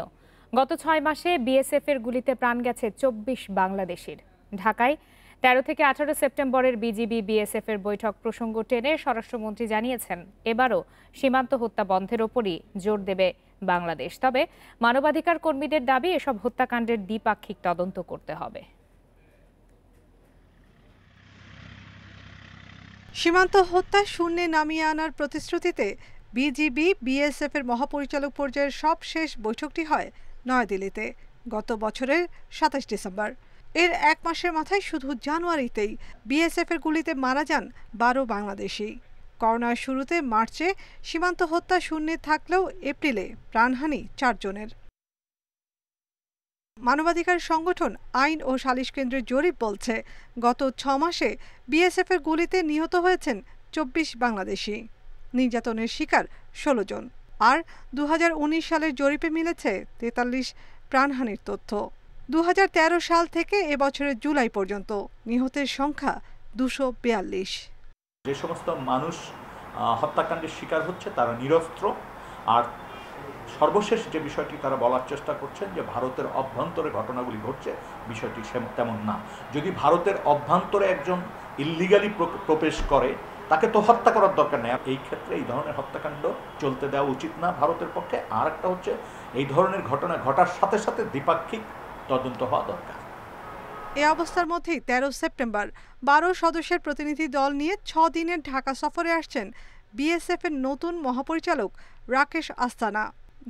গত 6 মাসে বিএসএফ এর গুলিতে প্রাণ গেছে 24 বাংলাদেশির। ঢাকায় 13 থেকে 18 সেপ্টেম্বরের বিজিবি বিএসএফ এর বৈঠক প্রসঙ্গ টেনে স্বরাষ্ট্রমন্ত্রী জানিয়েছেন এবারও সীমান্ত হত্যা বন্ধের ওপরই জোর দেবে বাংলাদেশ। তবে মানবাধিকার কর্মীদের দাবি এসব হত্যাকাণ্ডের দ্বিপাক্ষিক তদন্ত করতে হবে। সীমান্ত হত্যা শূন্যে নামিয়ে আনার প্রতিশ্রুতিতে বিজিবি বিএসএফ এর মহাপরিচালক পর্যায়ের সবশেষ বৈঠকটি হয় নয়াদিল্লিতে গত বছরের 27 ডিসেম্বর। এর 1 মাসের মাথায় শুধু জানুয়ারিতেই বিএসএফ এর গুলিতে মারা যান 12 বাংলাদেশি। করোনার শুরুতে মার্চে সীমান্ত হত্যা শূন্যে থাকলেও এপ্রিলে প্রাণহানি 4 জনের। মানবাধিকার সংগঠন আইন ও সালিশ কেন্দ্রের জরিপ বলছে গত 6 মাসে বিএসএফ এর গুলিতে নিহত হয়েছেন 24 বাংলাদেশি, নির্যাতনের শিকার 16 জন। আর 2019 সালের জরিপে মিলেছে 43 প্রাণহানির তথ্য। 2013 সাল থেকে এবছরের জুলাই পর্যন্ত নিহতের সংখ্যা 242। যে সমস্ত মানুষ হত্যাকাণ্ডের শিকার হচ্ছে তারা নিরস্ত্র, আর সর্বশেষ যে বিষয়টি তারা বলার চেষ্টা করছেন যে ভারতের অভ্যন্তরে ঘটনাগুলি ঘটছে, বিষয়টি তেমন না। যদি ভারতের অভ্যন্তরে একজন ইল্লিগালি প্রবেশ করে তাকে তো হত্যা করার দরকার নেই। এই ক্ষেত্রে এই ধরনের হত্যাকাণ্ড চলতে দেওয়া উচিত না ভারতের পক্ষে। আর একটা হচ্ছে এই ধরনের ঘটনা ঘটার সাথে সাথে দ্বিপাক্ষিক তদন্ত হওয়া দরকার। এ অবস্থার মধ্যেই 13 সেপ্টেম্বর 12 সদস্যের প্রতিনিধি দল নিয়ে 6 দিনের ঢাকা সফরে আসছেন বিএসএফ এর নতুন মহাপরিচালক রাকেশ আস্তানা।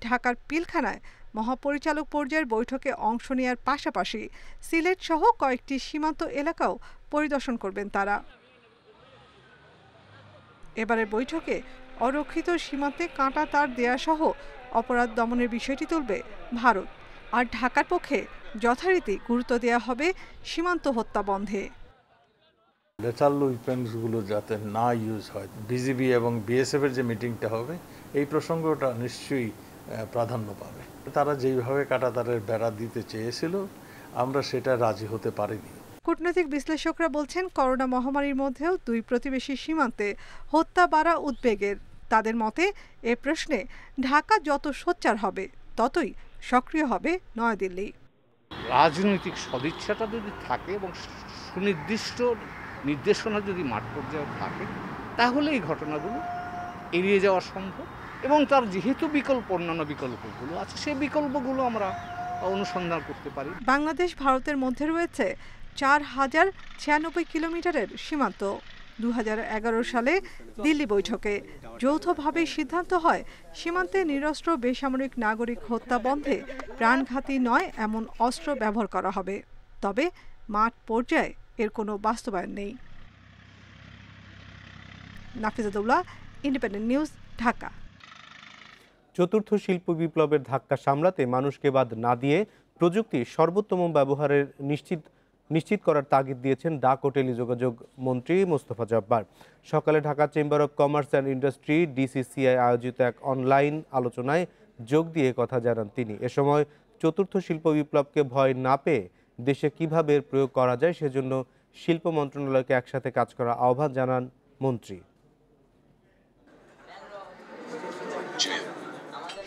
ঢাকার পিলখানায় মহাপরিচালক পর্যায়ের বৈঠকে অংশ নেওয়ার পাশাপাশি সিলেট সহ কয়েকটি সীমান্ত এলাকাও পরিদর্শন করবেন তারা। এবারের বৈঠকে অরক্ষিত সীমান্তে কাঁটা তার দেয়া সহ অপরাধ দমনের বিষয়টি তুলবে ভারত। আর ঢাকার পক্ষে যথারীতি গুরুত্ব দেওয়া হবে সীমান্ত হত্যা বন্ধে। লেথাল উইপেন্সগুলো যাতে না ইউজ হয়, বিজিবি এবং বিএসএফ এর যে মিটিংটা হবে এই প্রসঙ্গটা নিশ্চয়ই প্রাধান্য পাবে। তারা যেইভাবে কাঁটাতারের বেড়া দিতে চেয়েছিল আমরা সেটা রাজি হতে পারিনি। কূটনৈতিক বিশ্লেষকরা বলছেন করোনা মহামারীর মধ্যেও 2 প্রতিবেশী সীমান্তে হত্যা বাড়া উদ্বেগের। তাদের মতে এ প্রশ্নে ঢাকা যত সোচ্চার হবে ততই সক্রিয় হবে নয়াদিল্লি। রাজনৈতিক সদিচ্ছাটা যদি থাকে এবং সুনির্দিষ্ট নির্দেশনা যদি মাঠ পর্যায়ে থাকে তাহলে এই ঘটনাগুলো এড়িয়ে যাওয়া সম্ভব। এবং তার যেহেতু অন্যান্য বিকল্পগুলো আছে সেই বিকল্পগুলো আমরা অনুসন্ধান করতে পারি। বাংলাদেশ ভারতের মধ্যে রয়েছে 4096 কিলোমিটারের সীমান্ত। 2011 সালে দিল্লি বৈঠকে যৌথভাবে সিদ্ধান্ত হয় সীমান্তে নিরস্ত্র বেসামরিক নাগরিক হত্যা বন্ধে প্রাণঘাতী নয় এমন অস্ত্র ব্যবহার করা হবে। তবে মাঠ পর্যায়ে এর কোনো বাস্তবায়ন নেই। Nafiza Daula, independent news, Dhaka. চতুর্থ শিল্প বিপ্লবের ধাক্কা সামলাতে মানুষকে বাদ না দিয়ে প্রযুক্তি সর্বোত্তম ব্যবহারের নিশ্চিত করার তাগিদ দিয়েছেন ডাক ও টেলিযোগাযোগ মন্ত্রী মোস্তফা জব্বার। সকালে Dhaka chamber of commerce and industry DCCI আয়োজিত এক অনলাইন আলোচনায় যোগ দিয়ে কথা জানান তিনি। এ সময় চতুর্থ শিল্প বিপ্লবকে ভয় না পেয়ে দেশে কিভাবে এর প্রয়োগ করা যায় সেজন্য শিল্প মন্ত্রণালয়কে একসাথে কাজ করার আহ্বান জানান মন্ত্রী।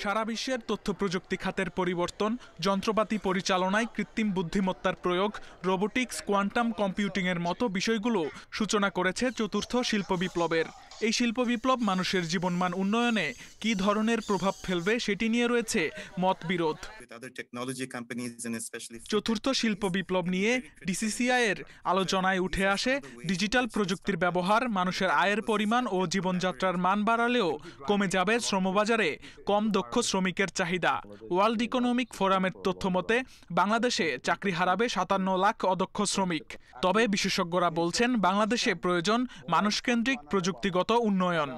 সারা বিশ্বের তথ্য প্রযুক্তি খাতের পরিবর্তন, যন্ত্রপাতি পরিচালনায় কৃত্রিম বুদ্ধিমত্তার প্রয়োগ, রোবোটিক্স, কোয়ান্টাম কম্পিউটিংয়ের মতো বিষয়গুলো সূচনা করেছে চতুর্থ শিল্প বিপ্লবের। এই শিল্প বিপ্লব মানুষের জীবনমান উন্নয়নে কী ধরনের প্রভাব ফেলবে সেটি নিয়ে রয়েছে মতবিরোধ। চতুর্থ শিল্প বিপ্লব নিয়ে ডিসিসিআই এর আলোচনায় উঠে আসে ডিজিটাল প্রযুক্তির ব্যবহার মানুষের আয়ের পরিমাণ ও জীবনযাত্রার মান বাড়ালেও কমে যাবে শ্রমবাজারে কম দক্ষ শ্রমিকের চাহিদা। ওয়ার্ল্ড ইকোনমিক ফোরামের তথ্য মতে বাংলাদেশে চাকরি হারাবে 57 লাখ অদক্ষ শ্রমিক। তবে বিশেষজ্ঞরা বলছেন বাংলাদেশে প্রয়োজন মানুষকেন্দ্রিক প্রযুক্তিগত উন্নয়ন।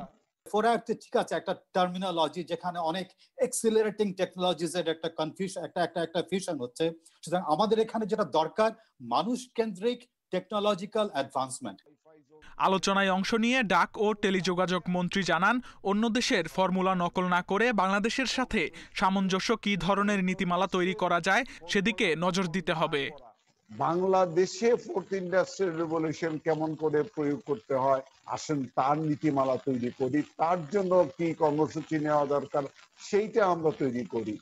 ফোরাকতে ঠিক আছে একটা টার্মিনোলজি যেখানে অনেক এক্সিলারেটিং টেকনোলজিসের একটা কনফিউশন একটা ফিউশন হচ্ছে। সুতরাং আমাদের এখানে যেটা দরকার মানুষ কেন্দ্রিক টেকনোলজিক্যাল অ্যাডভান্সমেন্ট। আলোচনায় অংশ নিয়ে ডাক ও টেলিযোগাযোগ মন্ত্রী জানান অন্য দেশের ফর্মুলা নকল না করে বাংলাদেশের সাথে সামঞ্জস্য কী ধরনের নীতিমালা তৈরি করা যায় সেদিকে নজর দিতে হবে। বাংলাদেশে ফোর্থ ইন্ডাস্ট্রিয়াল রেভলিউশন কেমন করে প্রয়োগ করতে হয় আসেন তার নীতিমালা তৈরি করি, তার জন্য কি কর্মসূচি নেওয়া দরকার সেইটা আমরা তৈরি করি।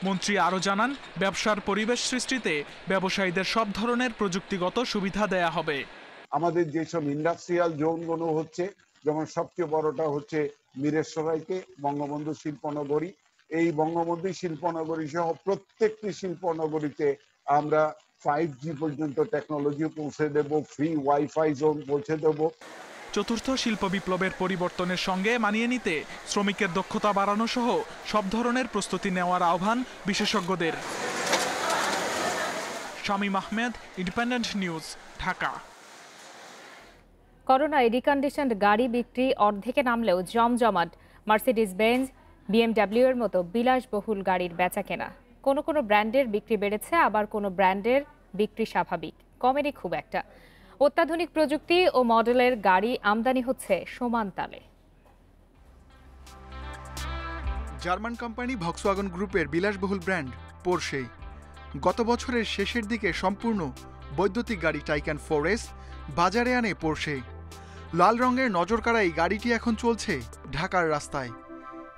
মন্ত্রী আরও জানান ব্যবসার পরিবেশ সৃষ্টিতে ব্যবসায়ীদের সব ধরনের প্রযুক্তিগত সুবিধা দেয়া হবে। আমাদের যেসব ইন্ডাস্ট্রিয়াল জোনগুলো হচ্ছে যেমন সবচেয়ে বড়টা হচ্ছে মিরেশ্বরাইতে বঙ্গবন্ধু শিল্পনগরী, এই বঙ্গবন্ধু শিল্পনগরী সহ প্রত্যেকটি শিল্পনগরীতে আমরা 5G পর্যন্ত টেকনোলজি পৌঁছে দেব, ফ্রি ওয়াইফাই জোন পৌঁছে দেব। চতুর্থ শিল্প বিপ্লবের পরিবর্তনের সঙ্গে মানিয়ে নিতে শ্রমিকের দক্ষতা বাড়ানো সহ সব ধরনের প্রস্তুতি নেওয়ার আহ্বান বিশেষজ্ঞদের। Shamim Ahmed, independent news, Dhaka. করোনায় রিকন্ডিশনড গাড়ি বিক্রি অর্ধেকে নামলেও জমজমাট মার্সিডিজ বেঞ্জ, বিএমডব্লিউ এর মতো বিলাসবহুল গাড়ির বেচাকেনা। কোনো কোনো ব্র্যান্ডের বিক্রি বেড়েছে, আবার কোনো ব্র্যান্ডের বিক্রি স্বাভাবিক, কমেনি খুব একটা। অত্যাধুনিক প্রযুক্তি ও মডেলের গাড়ি আমদানি হচ্ছে সমান তালে। জার্মান কোম্পানি ভক্সওয়াগন গ্রুপের বিলাসবহুল ব্র্যান্ড পোরশে গত বছরের শেষের দিকে সম্পূর্ণ বৈদ্যুতিক গাড়ি টাইকান 4S বাজারে আনে পোরশে। লাল রঙের নজরকাড়া এই গাড়িটি এখন চলছে ঢাকার রাস্তায়,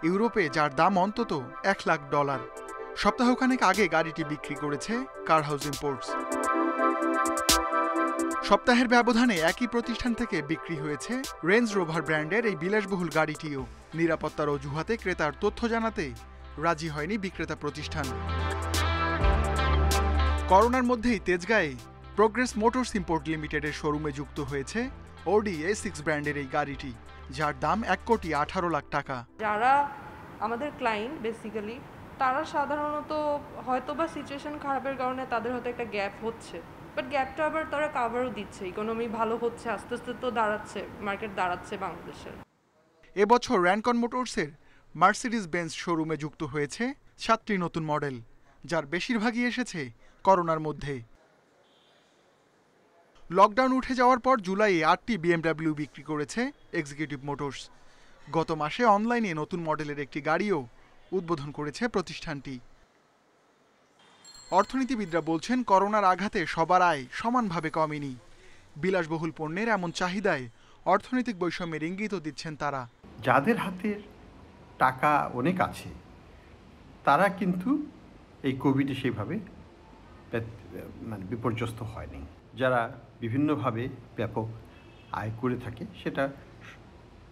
ইউরোপে যার দাম অন্তত $1 লাখ। সপ্তাহখানেক আগে গাড়িটি বিক্রি করেছে কার হাউস ইম্পোর্টস। সপ্তাহের ব্যবধানে একই প্রতিষ্ঠান থেকে বিক্রি হয়েছে রেঞ্জ রোভার ব্র্যান্ডের এই বিলাসবহুল গাড়িটিও। নিরাপত্তার অজুহাতে ক্রেতার তথ্য জানাতে রাজি হয়নি বিক্রেতা প্রতিষ্ঠান। করোনার মধ্যেই তেজগাঁয়ে প্রোগ্রেস মোটরস ইম্পোর্ট লিমিটেডের শোরুমে যুক্ত হয়েছে অডি A6 ব্র্যান্ডের এই গাড়িটি, যার দাম $1,18 লাখ। যারা আমাদের ক্লায়েন্ট বেসিক্যালি তারা সাধারণত হয়তো বা সিচুয়েশন খারাপের কারণে তাদের হয়তো একটা গ্যাপ হচ্ছে, বাট গ্যাপটা আবার তারা কাভারও দিচ্ছে, ইকোনমি ভালো হচ্ছে, আস্তে আস্তে তো দাঁড়াচ্ছে, মার্কেট দাঁড়াচ্ছে বাংলাদেশের। এবছর র্যানকন মোটরসের মার্সিডিজ বেঞ্জ শোরুমে যুক্ত হয়েছে 7টি নতুন মডেল, যার বেশিরভাগই এসেছে করোনার মধ্যে। লকডাউন উঠে যাওয়ার পর জুলাইয়ে 8টি বিএমডব্লিউ বিক্রি করেছে এক্সিকিউটিভ মোটরস। গত মাসে অনলাইনে নতুন মডেলের একটি গাড়িও উদ্বোধন করেছে প্রতিষ্ঠানটি। অর্থনীতিবিদরা বলছেন করোনার আঘাতে সবার আয় সমানভাবে কমেনি। বিলাসবহুল পণ্যের এমন চাহিদায় অর্থনৈতিক বৈষম্যের ইঙ্গিতও দিচ্ছেন তারা। যাদের হাতে টাকা অনেক আছে তারা কিন্তু এই কোভিডে সেইভাবে বিপর্যস্ত হয়নি। যারা বিভিন্নভাবে ব্যাপক আয় করে থাকে, সেটা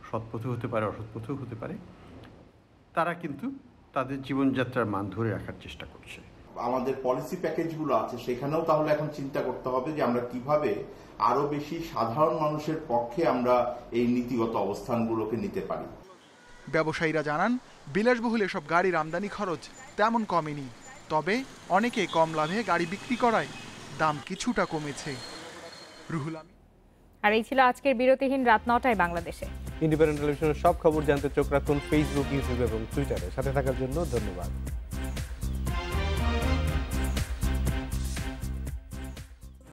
সৎপথে হতে পারে, অসৎপথেও হতে পারে, তারা কিন্তু তাদের জীবনযাত্রার মান ধরে রাখার চেষ্টা করছে। আমাদের পলিসি প্যাকেজগুলো আছে সেখানেও তাহলে এখন চিন্তা করতে হবে যে আমরা কিভাবে আরো বেশি সাধারণ মানুষের পক্ষে আমরা এই নীতিগত অবস্থানগুলোকে নিতে পারি। ব্যবসায়ীরা জানান বিলাসবহুল এসব গাড়ির আমদানি খরচ তেমন কমেনি, তবে অনেকে কম লাভে গাড়ি বিক্রি করায় দাম কিছুটা কমেছে। রুহুল আমিন। আর এই ছিল আজকের বিরতিহীন রাত 9টায় বাংলাদেশে। ইন্ডিপেন্ডেন্ট টেলিভিশনের সব খবর জানতে চোখ রাখুন ফেসবুক, ইউটিউব এবং টুইটারে। সাথে থাকার জন্য ধন্যবাদ।